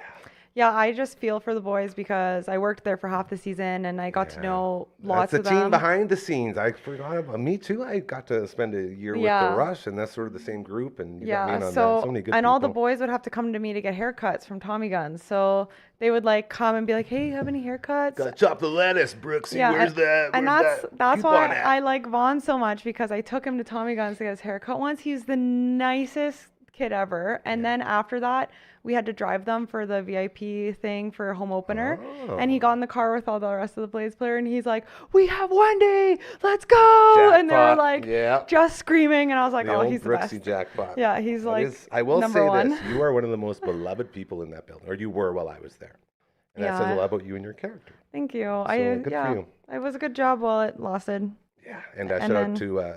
D: Yeah, I just feel for the boys because I worked there for half the season and I got to know lots of them.
C: That's the team behind the scenes. I forgot about me too. I got to spend a year with the Rush, and that's sort of the same group. And you got me in on that. So many good people.
D: All the boys would have to come to me to get haircuts from Tommy Guns. So they would like come and be like, "Hey, you have any haircuts?"
C: Gotta chop the lettuce, Brooksy.
D: Yeah,
C: Where's that?
D: And that's why I like Vaughn so much, because I took him to Tommy Guns to get his haircut once. He's the nicest kid ever. And then after that, we had to drive them for the VIP thing for home opener. And he got in the car with all the rest of the Blaze player and he's like, "We have Wendy, let's go."
C: Jackpot.
D: And they were like just screaming, and I was like, "Oh, he's the best."
C: Brooksy jackpot.
D: Yeah, he's like
C: I will
D: number
C: say
D: one.
C: this, you are one of the most beloved people in that building, or you were while I was there. And that says a lot about you and your character.
D: Thank you.
C: So good for you.
D: It was a good job while it lasted.
C: Yeah, and shout out to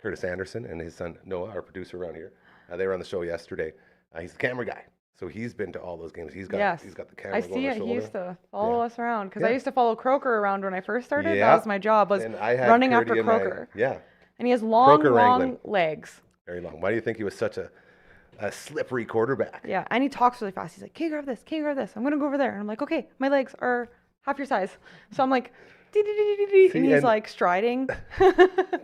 C: Curtis Anderson and his son Noah, our producer around here. They were on the show yesterday. He's the camera guy, so he's been to all those games. He's got the camera.
D: I see it. He used to follow us around because I used to follow Croker around when I first started. That was my job, was running after Croker. And he has long legs.
C: Very long. Why do you think he was such a slippery quarterback?
D: Yeah, and he talks really fast. He's like, "Can you grab this? Can you grab this? I'm gonna go over there." And I'm like, "Okay, my legs are half your size." So I'm like, and he's like striding.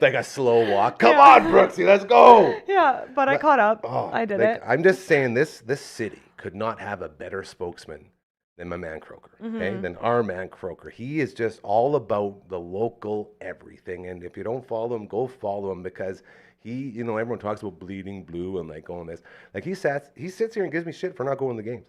C: Like a slow walk. Come on, Brooksy, let's go.
D: Yeah, but I caught up. I did it.
C: I'm just saying this city could not have a better spokesman than my man Croker, okay? Than our man Croker. He is just all about the local everything. And if you don't follow him, go follow him, because he, everyone talks about bleeding blue and like going this. Like he sits here and gives me shit for not going to the games.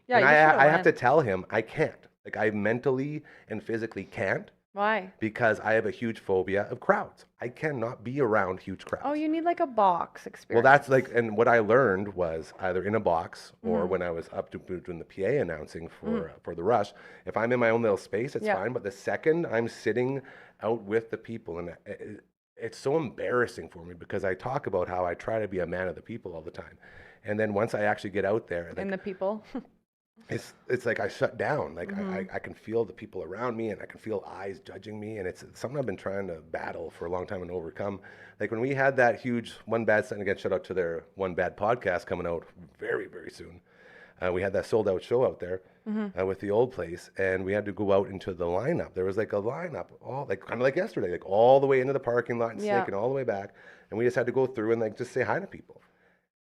C: Yeah, and I have to tell him I can't. Like I mentally and physically can't.
D: Why?
C: Because I have a huge phobia of crowds. I cannot be around huge crowds.
D: Oh, you need like a box experience.
C: Well, that's like, and what I learned was either in a box or when I was up to doing the PA announcing for the Rush. If I'm in my own little space, it's fine. But the second I'm sitting out with the people, and it's so embarrassing for me because I talk about how I try to be a man of the people all the time, and then once I actually get out there,
D: and the people.
C: It's like I shut down. Like I can feel the people around me, and I can feel eyes judging me, and it's something I've been trying to battle for a long time and overcome. Like when we had that huge One Bad, and again, shout out to their One Bad podcast coming out very, very soon. We had that sold out show out there with the old place, and we had to go out into the lineup. There was like a lineup, all like kind of like yesterday, like all the way into the parking lot and snaking all the way back, and we just had to go through and like just say hi to people.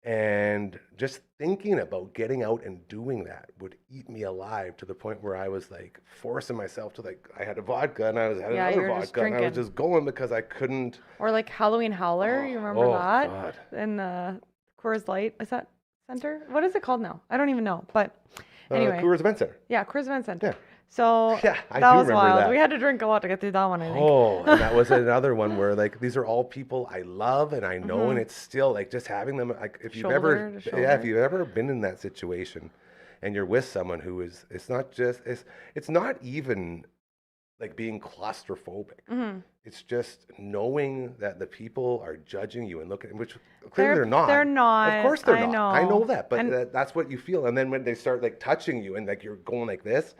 C: And just thinking about getting out and doing that would eat me alive, to the point where I was like forcing myself to, like, I had a vodka and I had another vodka and I was just going because I couldn't.
D: Or like Halloween Howler, you remember that? God. In the Coors Light, is that center? What is it called now? I don't even know. But anyway.
C: Coors Event Center.
D: Yeah, Coors Event Center.
C: Yeah.
D: So that was wild. That. We had to drink a lot to get through that one, I think.
C: Oh, and that was another one where like these are all people I love and I know, and it's still like just having them, like if you've ever been in that situation and you're with someone who is, it's not even like being claustrophobic. It's just knowing that the people are judging you and looking, which clearly they're not.
D: They're not.
C: Of course they're not. I know that, but that's what you feel. And then when they start like touching you and like you're going like this,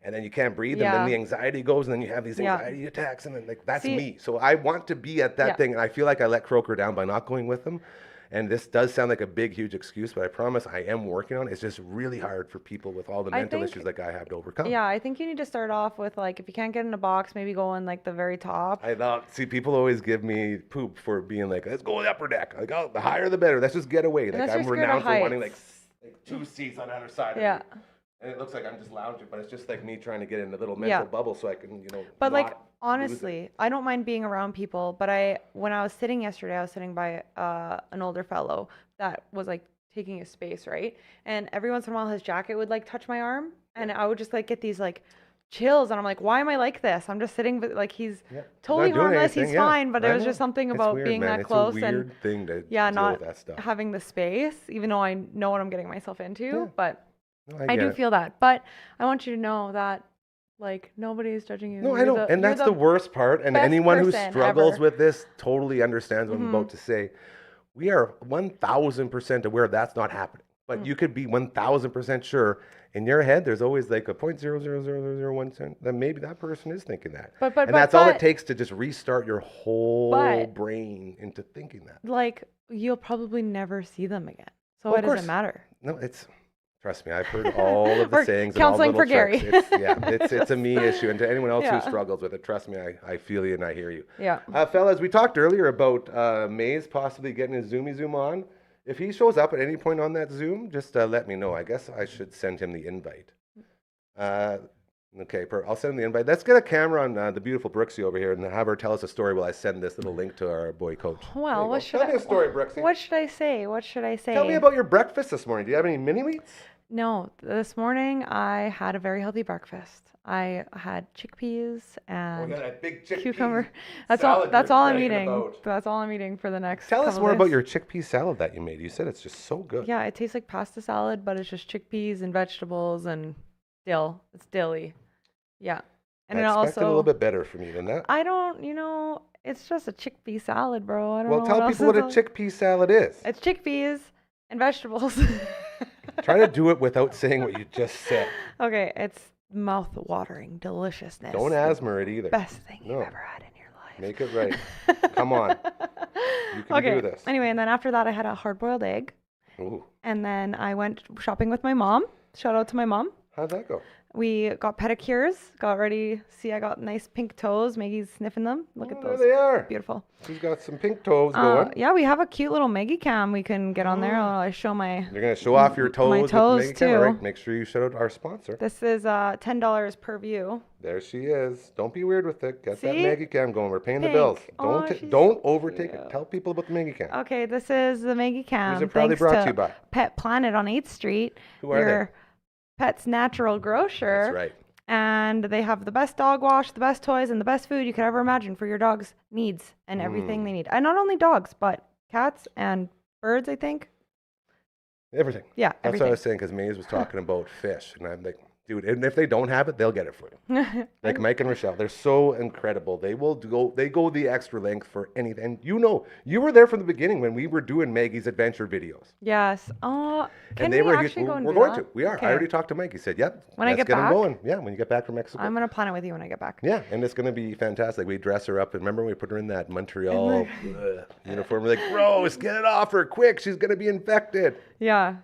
C: and then you can't breathe, and then the anxiety goes, and then you have these anxiety attacks, and then like that's me. So I want to be at that thing, and I feel like I let Croker down by not going with him. And this does sound like a big, huge excuse, but I promise I am working on it. It's just really hard for people with all the mental issues like I have to overcome.
D: Yeah, I think you need to start off with, like, if you can't get in a box, maybe go in, like, the very top.
C: See, people always give me poop for being like, let's go to the upper deck. Like, oh, the higher the better. Let's just get away. Like, I'm renowned for wanting, like 2 seats on the other side of me. And it looks like I'm just lounging, but it's just like me trying to get in a little mental bubble so I can,
D: But like, honestly, I don't mind being around people, but when I was sitting yesterday, I was sitting by an older fellow that was like taking a space, right? And every once in a while his jacket would like touch my arm, and I would just like get these like chills, and I'm like, why am I like this? I'm just sitting, but like he's totally harmless, he's fine, but there was just something about weird, being that close,
C: it's a weird thing to
D: not
C: deal with that stuff.
D: Having the space, even though I know what I'm getting myself into, but I do feel that. But I want you to know that, like, nobody's judging you.
C: No, I know. And that's the worst part. And anyone who struggles with this totally understands what I'm about to say. We are 1,000% aware that's not happening. But you could be 1,000% sure in your head there's always like a 0.00001 cent that maybe that person is thinking that. And that's all it takes to just restart your whole brain into thinking that.
D: Like, you'll probably never see them again. So it doesn't matter.
C: No, it's Trust me, I've heard all of the
D: Or
C: sayings and all the
D: counseling
C: little
D: for Gary.
C: tricks. It's a me issue. And to anyone else
D: Yeah.
C: who struggles with it, trust me, I feel you and I hear you.
D: Yeah.
C: Fellas, we talked earlier about Maze possibly getting his Zoomy Zoom on. If he shows up at any point on that Zoom, just let me know. I guess I should send him the invite. Okay, I'll send him the invite. Let's get a camera on the beautiful Brooksy over here and have her tell us a story while I send this little link to our boy coach.
D: Well, what should
C: Tell me a story, Brooksy.
D: What should I say? What should I say?
C: Tell me about your breakfast this morning. Do you have any mini wheats?
D: No, this morning I had a very healthy breakfast. I had chickpeas and
C: that big chickpea
D: cucumber. That's all I'm eating. That's all I'm eating for the next
C: Tell us
D: couple
C: more
D: days.
C: about your chickpea salad that you made. You said it's just so good.
D: Yeah, it tastes like pasta salad, but it's just chickpeas and vegetables and dill. It's dilly. Yeah. And
C: I expected a little bit better from you than that.
D: I don't, it's just a chickpea salad, bro. I don't know.
C: Well, tell people what a chickpea salad is.
D: It's chickpeas and vegetables.
C: Try to do it without saying what you just said.
D: Okay, it's mouth-watering deliciousness.
C: Don't asthma it either.
D: Best thing you've ever had in your life.
C: Make it right. Come on. You can do this.
D: Anyway, and then after that, I had a hard-boiled egg.
C: Ooh.
D: And then I went shopping with my mom. Shout out to my mom.
C: How'd that go?
D: We got pedicures, got ready. See, I got nice pink toes. Maggie's sniffing them. Look at those.
C: There they are.
D: Beautiful.
C: She's got some pink toes going.
D: Yeah, we have a cute little Maggie cam we can get on there. I'll show my...
C: You're going to show off your toes
D: my toes,
C: with the Maggie
D: too.
C: Cam, right? Make sure you shout out our sponsor.
D: This is $10 per view.
C: There she is. Don't be weird with it. Get that
D: See?
C: Maggie Cam going. We're paying
D: Pink.
C: the bills.
D: Oh,
C: Don't overtake it. Tell people about the Maggie Cam.
D: Okay, this is the Maggie cam.
C: Who's it proudly brought to you by?
D: Pet Planet on 8th Street.
C: Who are
D: Your pet's natural grocer.
C: That's right.
D: And they have the best dog wash, the best toys, and the best food you could ever imagine for your dog's needs and everything they need. And not only dogs, but cats and birds, I think.
C: Everything.
D: Yeah,
C: That's
D: everything.
C: what I was saying, because Maze was talking about fish. And I'm like, dude, and if they don't have it, they'll get it for you. Like Mike and Rochelle, they're so incredible. They go the extra length for anything. And you were there from the beginning when we were doing Maggie's adventure videos.
D: Yes. Oh,
C: and they were actually going
D: to
C: to. We are. Okay. I already talked to Mike. He said, "Yep,
D: when I get
C: them
D: back,
C: going." Yeah, when you get back from Mexico.
D: I'm gonna plan it with you when I get back.
C: Yeah, and it's gonna be fantastic. We dress her up, and remember when we put her in that Montreal uniform? We're like, "Gross, get it off her quick! She's gonna be infected."
D: Yeah,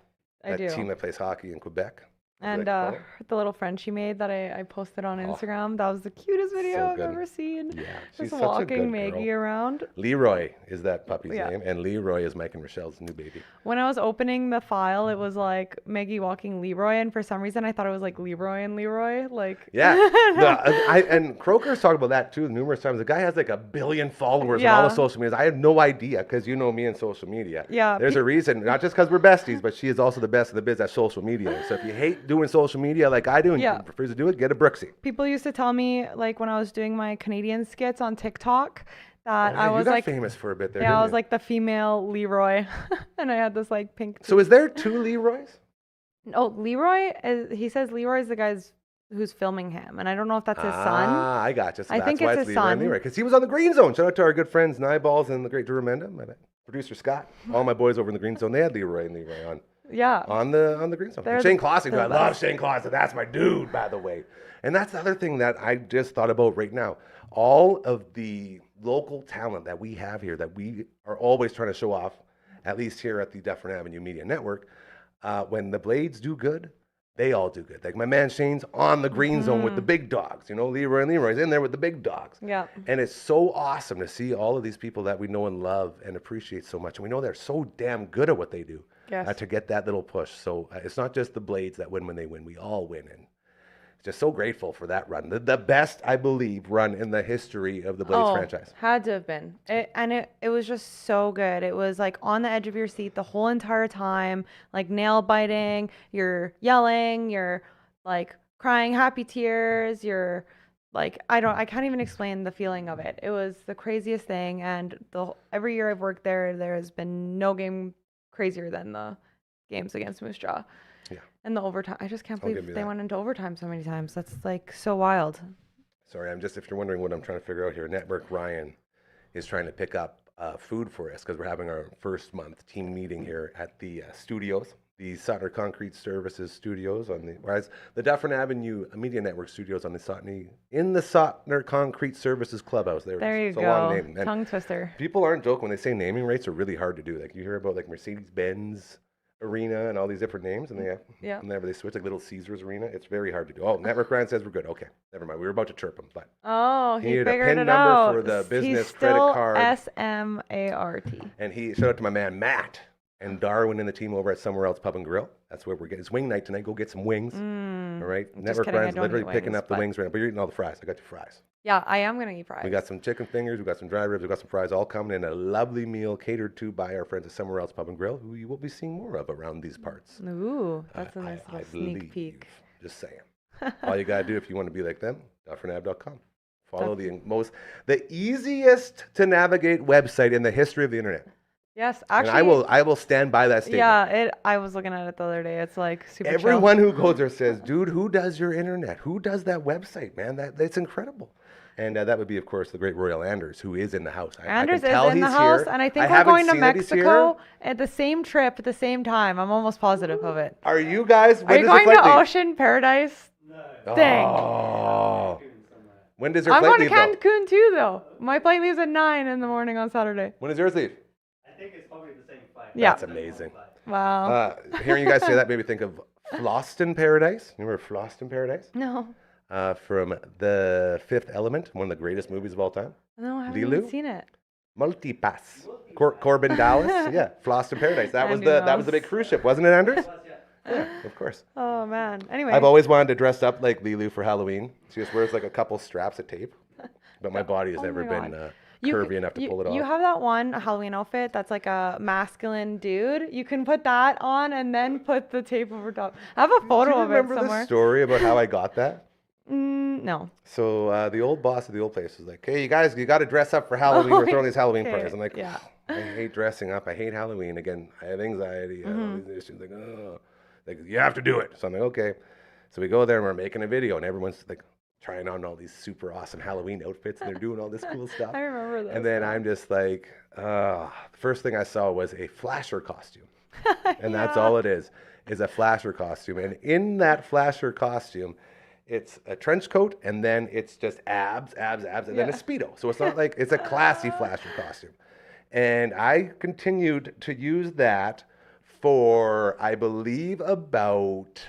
D: I do.
C: That team that plays hockey in Quebec.
D: And the little friend she made that I posted on Instagram, that was the cutest video I've ever seen.
C: Yeah,
D: she's just walking Maggie around.
C: Leroy is that puppy's name, and Leroy is Mike and Rochelle's new baby.
D: When I was opening the file, it was like Maggie walking Leroy, and for some reason I thought it was like Leroy and Leroy. Like
C: and Croker's talked about that too numerous times. The guy has like 1 billion followers on all the social medias. I had no idea, because you know me in social media.
D: Yeah,
C: there's a reason, not just because we're besties, but she is also the best of the biz at social media. So if you hate doing social media like I do and you prefer to do it, get a Brooksy.
D: People used to tell me, like when I was doing my Canadian skits on TikTok, that I was
C: like famous for a bit there.
D: Yeah, I was like the female Leroy, and I had this like pink.
C: So is there 2 Leroys?
D: Oh, Leroy. He says Leroy is the guy's who's filming him, and I don't know if that's his son.
C: Ah, I got you. So
D: I think it's his son.
C: Leroy, because he was on the Green Zone. Shout out to our good friends Nieballs and the great Drew Amenda, my producer Scott, all my boys over in the Green Zone. They had Leroy and Leroy on.
D: Yeah.
C: On the Green Zone. Shane Clausen, I love Shane Clausen. That's my dude, by the way. And that's the other thing that I just thought about right now. All of the local talent that we have here that we are always trying to show off, at least here at the Dufferin Avenue Media Network, when the Blades do good, they all do good. Like my man Shane's on the Green Zone with the big dogs. You know, Leroy and Leroy's in there with the big dogs.
D: Yeah.
C: And it's so awesome to see all of these people that we know and love and appreciate so much. And we know they're so damn good at what they do.
D: Yes.
C: To get that little push. So it's not just the Blades that win when they win. We all win. And just so grateful for that run. The best, I believe, run in the history of the Blades franchise.
D: Had to have been. It was just so good. It was like on the edge of your seat the whole entire time, like nail biting, you're yelling, you're like crying happy tears, you're like, I can't even explain the feeling of it. It was the craziest thing. And every year I've worked there has been no game crazier than the games against Moose Jaw.
C: Yeah.
D: And the overtime. I just can't believe they went into overtime so many times. That's like so wild.
C: Sorry, if you're wondering what I'm trying to figure out here, Network Ryan is trying to pick up food for us because we're having our first month team meeting here at the studios, the Sotner Concrete Services studios whereas the Dufferin Avenue Media Network studios on the Sotner Concrete Services Clubhouse.
D: There you go.
C: Long name.
D: Tongue twister.
C: People aren't joking when they say naming rights are really hard to do. Like you hear about like Mercedes-Benz, Arena and all these different names, and whenever they switch, like Little Caesars Arena, it's very hard to do. Oh, Network Ryan says we're good. Okay, never mind. We were about to chirp him, but
D: he
C: needed
D: figured
C: a PIN
D: it
C: number
D: out.
C: for the business
D: He's
C: credit
D: still
C: card.
D: SMART.
C: And he showed out to my man Matt and Darwin and the team over at Somewhere Else Pub and Grill. That's where we're getting. It's wing night tonight. Go get some wings. All right. Network Ryan's literally picking up the wings right now, but you're eating all the fries. I got your fries.
D: Yeah, I am going to eat fries.
C: We got some chicken fingers, we got some dry ribs, we got some fries, all coming in a lovely meal catered to by our friends at Somewhere Else Pub and Grill, who you will be seeing more of around these parts.
D: Ooh, that's a nice little sneak peek.
C: Just saying. All you got to do if you want to be like them, dufferinave.com. Follow the easiest to navigate website in the history of the internet.
D: Yes, actually.
C: And I will stand by that statement.
D: Yeah, I was looking at it the other day. It's like super
C: Everyone who goes there says, dude, who does your internet? Who does that website, man? That's incredible. And that would be, of course, the great Royal Anders, who is in the house.
D: Anders is in the house, and I think we're going to Mexico at the same trip at the same time. I'm almost positive of it.
C: Are you guys?
D: Are you going to Ocean Paradise? No. Dang.
C: Oh. When does your
D: flight leave? I'm going to
C: though?
D: Cancun too, though. My flight leaves at 9 in the morning on Saturday.
C: When does yours leave?
B: I think it's probably the same flight.
D: Yeah.
C: That's amazing.
D: Wow.
C: Hearing you guys say that made me think of Floston Paradise. You remember Floston Paradise?
D: No.
C: From The Fifth Element, one of the greatest movies of all time.
D: No, I haven't even seen it.
C: Multipass. Corbin Dallas. Yeah, Floston Paradise. That was the big cruise ship, wasn't it, Anders? Yeah, of course.
D: Oh man. Anyway.
C: I've always wanted to dress up like Lilu for Halloween. She just wears like a couple straps of tape, but my body has never been curvy enough to pull it off.
D: You have that one Halloween outfit that's like a masculine dude. You can put that on and then put the tape over top. I have a photo of it somewhere.
C: Do you remember the story about how I got that?
D: No.
C: So the old boss of the old place was like, "Hey, you guys, you got to dress up for Halloween. We're throwing these Halloween parties." I'm like,
D: yeah.
C: I hate dressing up. I hate Halloween. Again, I have anxiety. I have all these issues. Like, oh, like you have to do it. So I'm like, okay. So we go there and we're making a video, and everyone's like trying on all these super awesome Halloween outfits, and they're doing all this cool stuff.
D: I remember that.
C: And then I'm just like, the first thing I saw was a flasher costume, and that's all it is a flasher costume. And in that flasher costume, it's a trench coat, and then it's just abs, and then a Speedo. So it's not like, it's a classy flasher costume. And I continued to use that for, I believe, about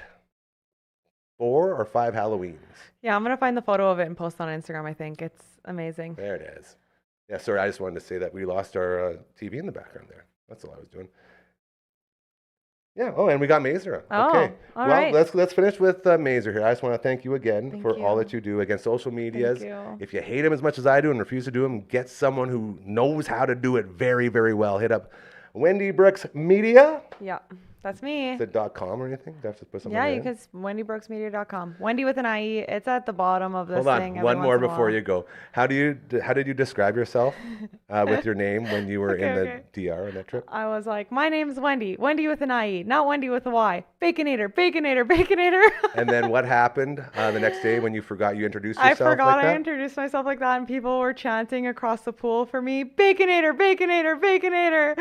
C: 4 or 5 Halloweens.
D: Yeah, I'm going to find the photo of it and post on Instagram, I think. It's amazing.
C: There it is. Yeah, sorry, I just wanted to say that we lost our TV in the background there. That's all I was doing. Yeah. Oh, and we got Mazer. Okay.
D: All right.
C: Let's finish with Mazer here. I just want to thank you again for all that you do against social medias.
D: Thank you.
C: If you hate them as much as I do and refuse to do them, get someone who knows how to do it very, very well. Hit up Wendy Brooks Media.
D: Yeah, that's me.
C: Is it .com or anything? Do I have to put something
D: Yeah,
C: in?
D: you can. WendyBrooksMedia.com. Wendy with an IE. It's at the bottom of this
C: Hold on,
D: thing.
C: one more before you go. How did you describe yourself with your name when you were in the DR on that trip?
D: I was like, my name's Wendy. Wendy with an IE, not Wendy with a Y. Baconator, Baconator, Baconator.
C: And then what happened the next day when you forgot you introduced yourself?
D: I forgot
C: like that?
D: I introduced myself like that, and people were chanting across the pool for me, Baconator, Baconator, Baconator.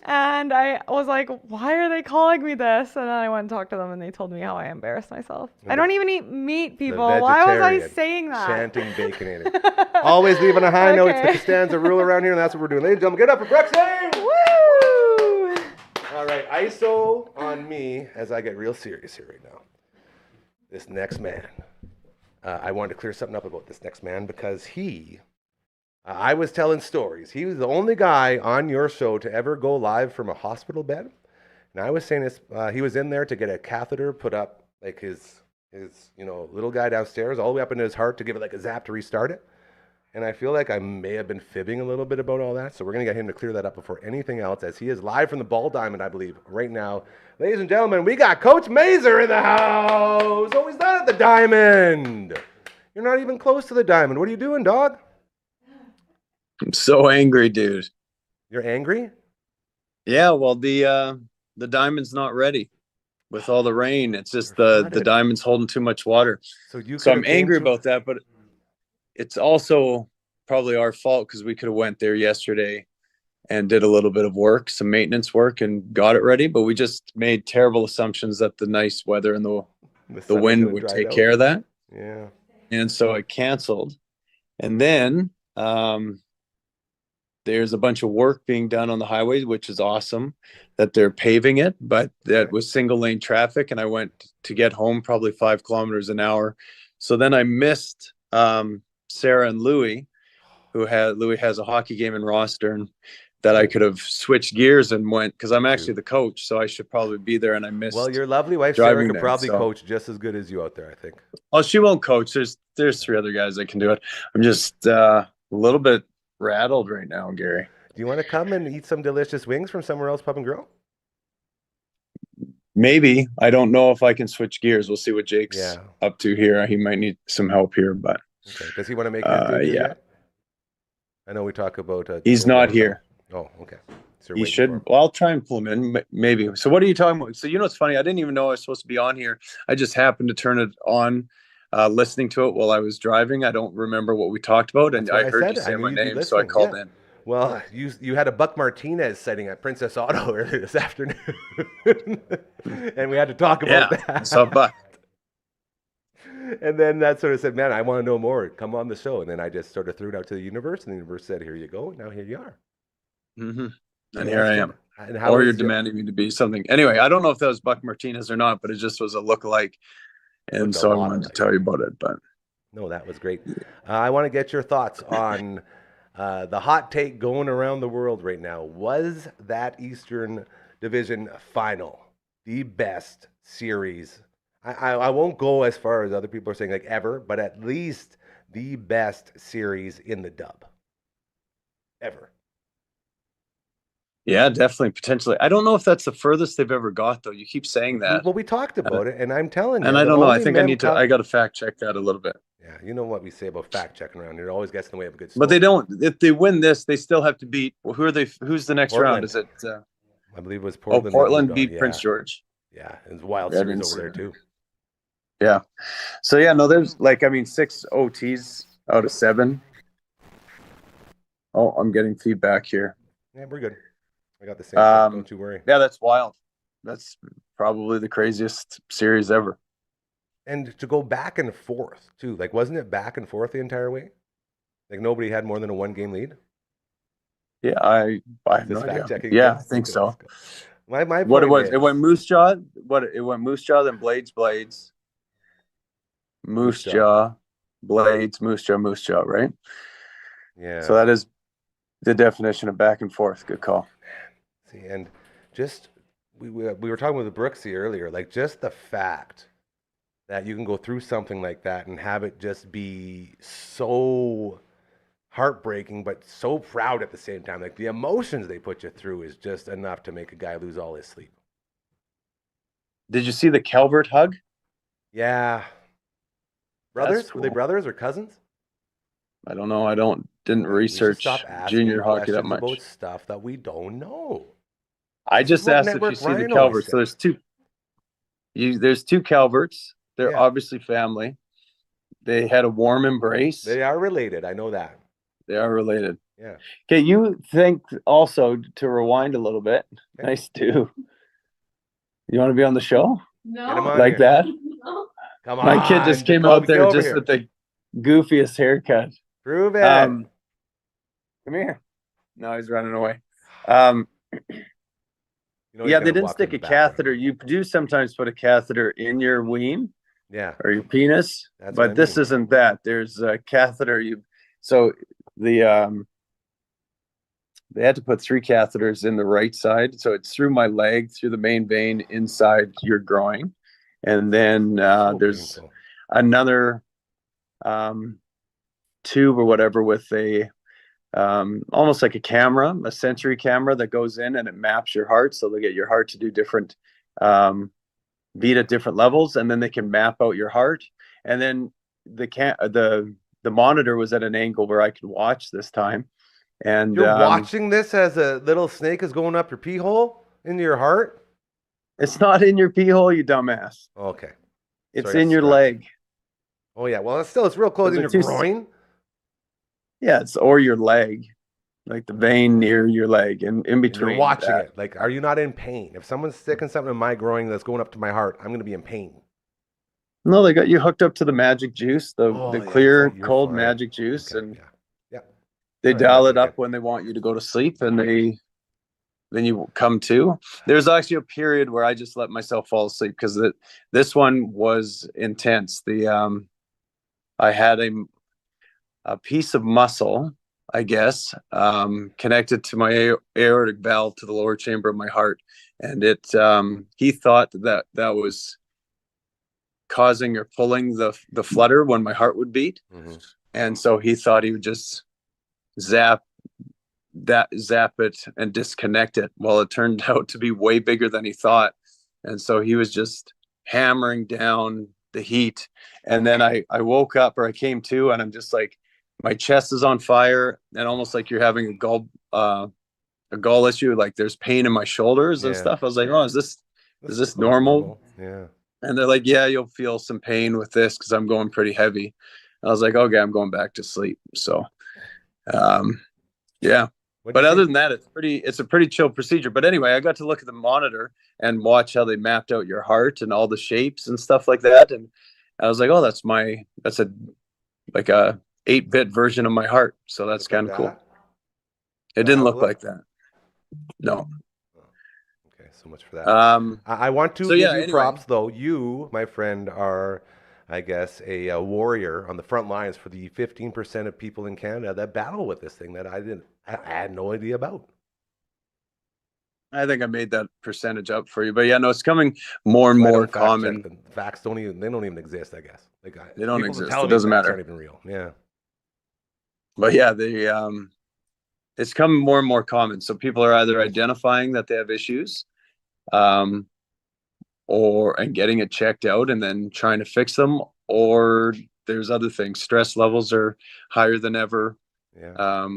D: And I was like, why are they calling me this? And then I went and talked to them, and they told me how I embarrassed myself. I don't even eat meat, people. Why was I saying that?
C: Chanting Baconator. Always leaving a high note. It's the Costanza rule around here, and that's what we're doing. Ladies and gentlemen, get up for Brooksy!
D: Woo!
C: All right, ISO on me as I get real serious here right now. This next man. I wanted to clear something up about this next man because I was telling stories. He was the only guy on your show to ever go live from a hospital bed. And I was saying this, he was in there to get a catheter put up, like his little guy downstairs, all the way up into his heart to give it like a zap to restart it. And I feel like I may have been fibbing a little bit about all that. So we're going to get him to clear that up before anything else, as he is live from the Ball Diamond, I believe, right now. Ladies and gentlemen, we got Coach Mazer in the house. Oh, he's not at the Diamond. You're not even close to the Diamond. What are you doing, dog?
E: I'm so angry, dude.
C: You're angry?
E: Yeah, well, the Diamond's not ready with all the rain. It's just the Diamond's holding too much water. So I'm angry about that, but it's also probably our fault because we could have went there yesterday and did a little bit of work, some maintenance work, and got it ready. But we just made terrible assumptions that the nice weather and the wind would take care of that.
C: Yeah.
E: And so it canceled. And then there's a bunch of work being done on the highway, which is awesome that they're paving it, but that was single lane traffic. And I went to get home probably 5 kilometers an hour. So then I missed Sarah and Louie, Louie has a hockey game in Rostern that I could have switched gears and went, because I'm actually the coach, so I should probably be there. And I missed.
C: Well, your lovely wife Sarah could probably coach just as good as you out there, I think.
E: Oh, she won't coach. There's 3 other guys that can do it. I'm just a little bit rattled right now, Gary.
C: Do you want to come and eat some delicious wings from somewhere else, Pub and Grill?
E: Maybe. I don't know if I can switch gears. We'll see what Jake's up to here. He might need some help here, but
C: okay. Does he want to make his yet? I know we talk about
E: he's not here.
C: Oh, okay. So
E: he should. Well, I'll try and pull him in, maybe. So what are you talking about? So it's funny. I didn't even know I was supposed to be on here. I just happened to turn it on, listening to it while I was driving. I don't remember what we talked about, and I heard you say my name, so I called in.
C: Well, you had a Buck Martinez sighting at Princess Auto earlier this afternoon, and we had to talk about that.
E: I saw Buck.
C: And then that sort of said, man, I want to know more. Come on the show. And then I just sort of threw it out to the universe, and the universe said, here you go. Now here you are.
E: Mm-hmm. And here I am. Or you're demanding me to be something. Anyway, I don't know if that was Buck Martinez or not, but it just was a lookalike. And so I wanted to tell you about it. But
C: no, that was great. I want to get your thoughts on the hot take going around the world right now. Was that Eastern Division final the best series? I won't go as far as other people are saying, like ever, but at least the best series in the dub ever.
E: Yeah, definitely, potentially. I don't know if that's the furthest they've ever got, though. You keep saying that.
C: Well, we talked about it, and I'm telling you.
E: And I don't know. I think I got to fact check that a little bit.
C: Yeah, you know what we say about fact checking around. It always gets in the way of a good story.
E: But they don't. If they win this, they still have to beat. Well, who are they? Who's the next round? Is it?
C: I believe it was Portland.
E: Oh, Portland beat Prince George.
C: Yeah, it's a wild series over there too.
E: Yeah. So yeah, no, there's 6 OTs out of 7. Oh, I'm getting feedback here.
C: Yeah, we're good. I got the same. Don't you worry.
E: Yeah, that's wild. That's probably the craziest series ever.
C: And to go back and forth too, wasn't it back and forth the entire way? Nobody had more than a 1-game lead.
E: Yeah, I have no idea. Yeah, I think so.
C: My
E: what it was? It went Moose Jaw. It went Moose Jaw, then Blades, Moose Jaw, Blades, Moose Jaw, right?
C: Yeah.
E: So that is the definition of back and forth. Good call.
C: See, and just we were talking with Brooksy earlier, just the fact that you can go through something like that and have it just be so heartbreaking, but so proud at the same time. The emotions they put you through is just enough to make a guy lose all his sleep.
E: Did you see the Calvert hug?
C: Yeah. Brothers? Cool. Were they brothers or cousins?
E: I don't know. Didn't research junior hockey that much.
C: About stuff that we don't know.
E: I just asked if you see the Calverts. So there's two Calverts. They're obviously family. They had a warm embrace.
C: They are related. I know that.
E: They are related.
C: Yeah.
E: Okay, you think also to rewind a little bit. Okay. Nice too. You want to be on the show?
F: No.
E: Like that?
F: No.
C: Come on.
E: My kid just came out there just with the goofiest haircut.
C: Prove it.
E: Come here. No, he's running away. They didn't stick a catheter. You do sometimes put a catheter in your ween.
C: Yeah.
E: Or your penis. But this isn't that. There's a catheter. They had to put 3 catheters in the right side. So it's through my leg, through the main vein, inside your groin. And then there's another tube or whatever with a almost like a camera, a sensory camera that goes in and it maps your heart. So they get your heart to do different beat at different levels, and then they can map out your heart. And then the monitor was at an angle where I could watch this time. And
C: you're watching this as a little snake is going up your pee hole into your heart?
E: It's not in your pee hole, you dumbass.
C: Okay.
E: It's in your leg.
C: Oh yeah. Well, it's real close in your groin.
E: Yeah, or your leg, like the vein near your leg, and in between.
C: You're watching it. Are you not in pain? If someone's sticking something in my groin that's going up to my heart, I'm going to be in pain.
E: No, they got you hooked up to the magic juice, the clear, cold magic juice, and They dial it up when they want you to go to sleep, and then you come to. There's actually a period where I just let myself fall asleep because this one was intense. I had a piece of muscle, I guess, connected to my aortic valve to the lower chamber of my heart, and he thought that was causing or pulling the flutter when my heart would beat, and so he thought he would just zap it and disconnect it. Well, it turned out to be way bigger than he thought, and so he was just hammering down the heat. And then I woke up, or I came to, and I'm just like, my chest is on fire, and almost like you're having a gall issue, like there's pain in my shoulders and stuff. I was like, oh, is this normal?
C: Yeah. And
E: they're like, yeah, you'll feel some pain with this because I'm going pretty heavy. And I was like, okay, I'm going back to sleep. So yeah. But other than that, it's a pretty chill procedure. But anyway, I got to look at the monitor and watch how they mapped out your heart and all the shapes and stuff like that. And I was like, oh, that's a 8-bit version of my heart. So that's kind of cool. It didn't look like that. No.
C: Okay, so much for that. I want to give you props, though. You, my friend, are, I guess, a warrior on the front lines for the 15% of people in Canada that battle with this thing that I had no idea about.
E: I think I made that percentage up for you, but yeah, no, it's coming more and more common.
C: The facts don't even exist, I guess. Like,
E: they don't exist. It doesn't matter.
C: It's not even real. Yeah.
E: But yeah, it's coming more and more common. So people are either identifying that they have issues, and getting it checked out and then trying to fix them, or there's other things. Stress levels are higher than ever.
C: Yeah.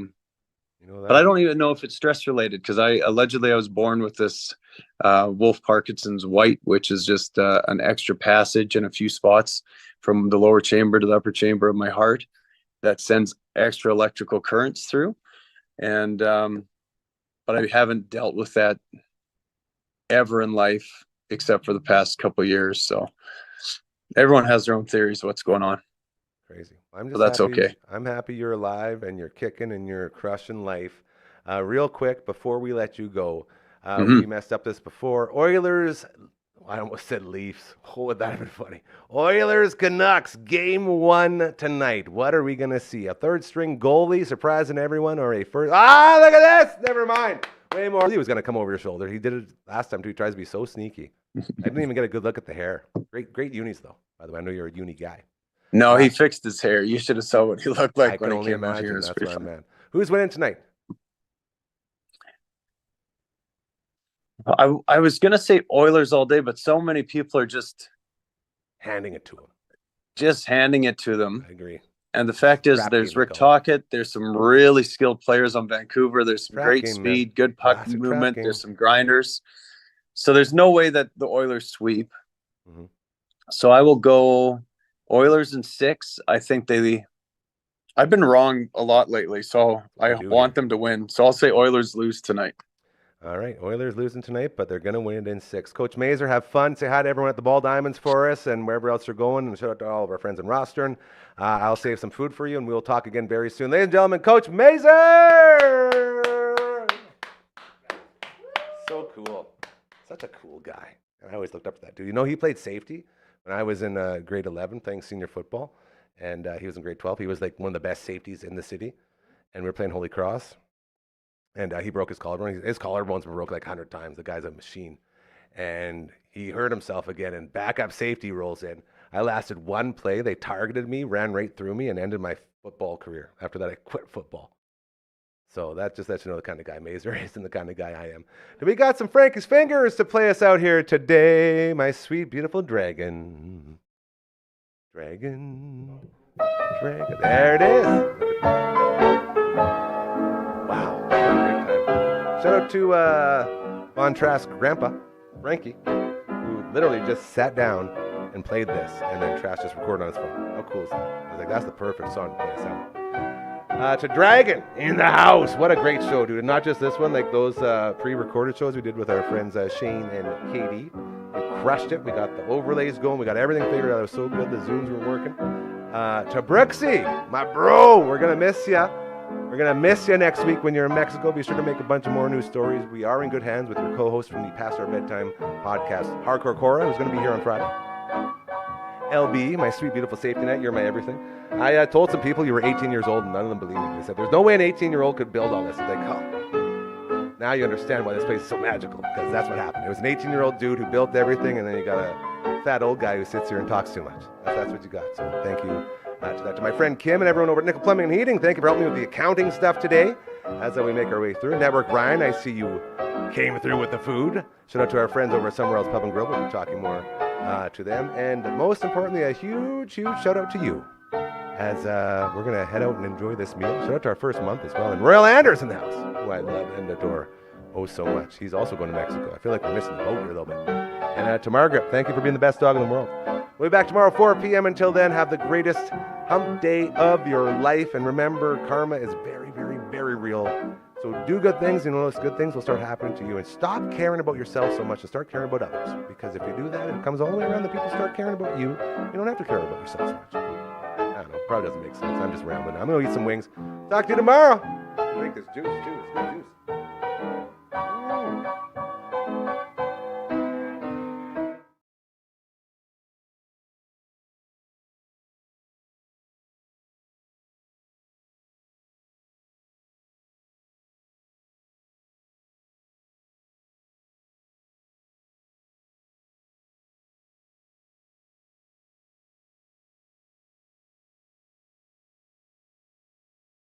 E: But I don't even know if it's stress related, because I was born with this Wolff Parkinson's white, which is just an extra passage in a few spots from the lower chamber to the upper chamber of my heart that sends extra electrical currents through. And but I haven't dealt with that ever in life except for the past couple of years. So everyone has their own theories of what's going on.
C: Crazy. I'm
E: just that's
C: happy,
E: okay.
C: I'm happy you're alive and you're kicking and you're crushing life. Real quick, before we let you go, we messed up this before. Oilers, I almost said Leafs. Oh, would that have been funny? Oilers Canucks, game 1 tonight. What are we going to see? A third string goalie surprising everyone, or a first... look at this! Never mind. Way more. He was going to come over your shoulder. He did it last time, too. He tries to be so sneaky. I didn't even get a good look at the hair. Great unis, though. By the way, I know you're a uni guy.
E: No, he fixed his hair. You should have saw what he looked like when he came out here.
C: That's what I meant. Who's winning tonight?
E: I was going to say Oilers all day, but so many people are just
C: handing it to them.
E: Just handing it to them.
C: I agree.
E: And the fact is, there's Rick Tocchet. There's some really skilled players on Vancouver. There's some great speed, good puck movement. There's some grinders. So there's no way that the Oilers sweep. Mm-hmm. So I will go Oilers in 6. I think I've been wrong a lot lately, so I want them to win. So I'll say Oilers lose tonight.
C: All right, Oilers losing tonight, but they're going to win it in 6. Coach Mazur, have fun. Say hi to everyone at the Ball Diamonds for us and wherever else you're going. And shout out to all of our friends in Rostern. I'll save some food for you, and we'll talk again very soon. Ladies and gentlemen, Coach Mazur! So cool. Such a cool guy. And I always looked up to that dude. You know, he played safety when I was in grade 11 playing senior football, and he was in grade 12. He was like one of the best safeties in the city, and we were playing Holy Cross. And he broke his collarbone. His collarbone's been broke like 100 times. The guy's a machine. And he hurt himself again, and backup safety rolls in. I lasted one play. They targeted me, ran right through me, and ended my football career. After that, I quit football. So that just lets you know the kind of guy Mazur is and the kind of guy I am. And we got some Frankie's Fingers to play us out here today. My sweet, beautiful dragon. Dragon. There it is. Wow. Shout out to Von Trask's grandpa, Frankie, who literally just sat down and played this, and then Trask just recorded on his phone. How cool is that? I was like, that's the perfect song to play us out. To Dragon in the house. What a great show, dude. And not just this one, like those pre-recorded shows we did with our friends Shane and Katie. We crushed it. We got the overlays going. We got everything figured out. It was so good. The Zooms were working. To Brooksy, my bro, we're going to miss you. We're going to miss you next week when you're in Mexico. Be sure to make a bunch of more news stories. We are in good hands with your co-host from the Past Our Bedtime podcast, Hardcore Cora, who's going to be here on Friday. LB, my sweet, beautiful safety net. You're my everything. I told some people you were 18 years old, and none of them believed me. They said, there's no way an 18-year-old could build all this. I was like, oh. Now you understand why this place is so magical, because that's what happened. It was an 18-year-old dude who built everything, and then you got a fat old guy who sits here and talks too much. That's what you got. So thank you to that. To my friend Kim and everyone over at Nickel Plumbing and Heating, thank you for helping me with the accounting stuff today as we make our way through. Network Ryan, I see you came through with the food. Shout out to our friends over at Somewhere Else Pub and Grill. We'll be talking more to them. And most importantly, a huge, huge shout out to you as we're going to head out and enjoy this meal. Shout out to our first month as well. And Royal Anders in the house, who I love and adore oh so much. He's also going to Mexico. I feel like we're missing the boat here a little bit. And to Margaret, thank you for being the best dog in the world. We'll be back tomorrow 4 p.m. Until then, have the greatest hump day of your life. And remember, karma is very, very, very real. So do good things, and those good things will start happening to you. And stop caring about yourself so much and start caring about others. Because if you do that, it comes all the way around that people start caring about you. You don't have to care about yourself so much. I don't know. Probably doesn't make sense. I'm just rambling. I'm going to eat some wings. Talk to you tomorrow. Drink this juice, too. It's good juice.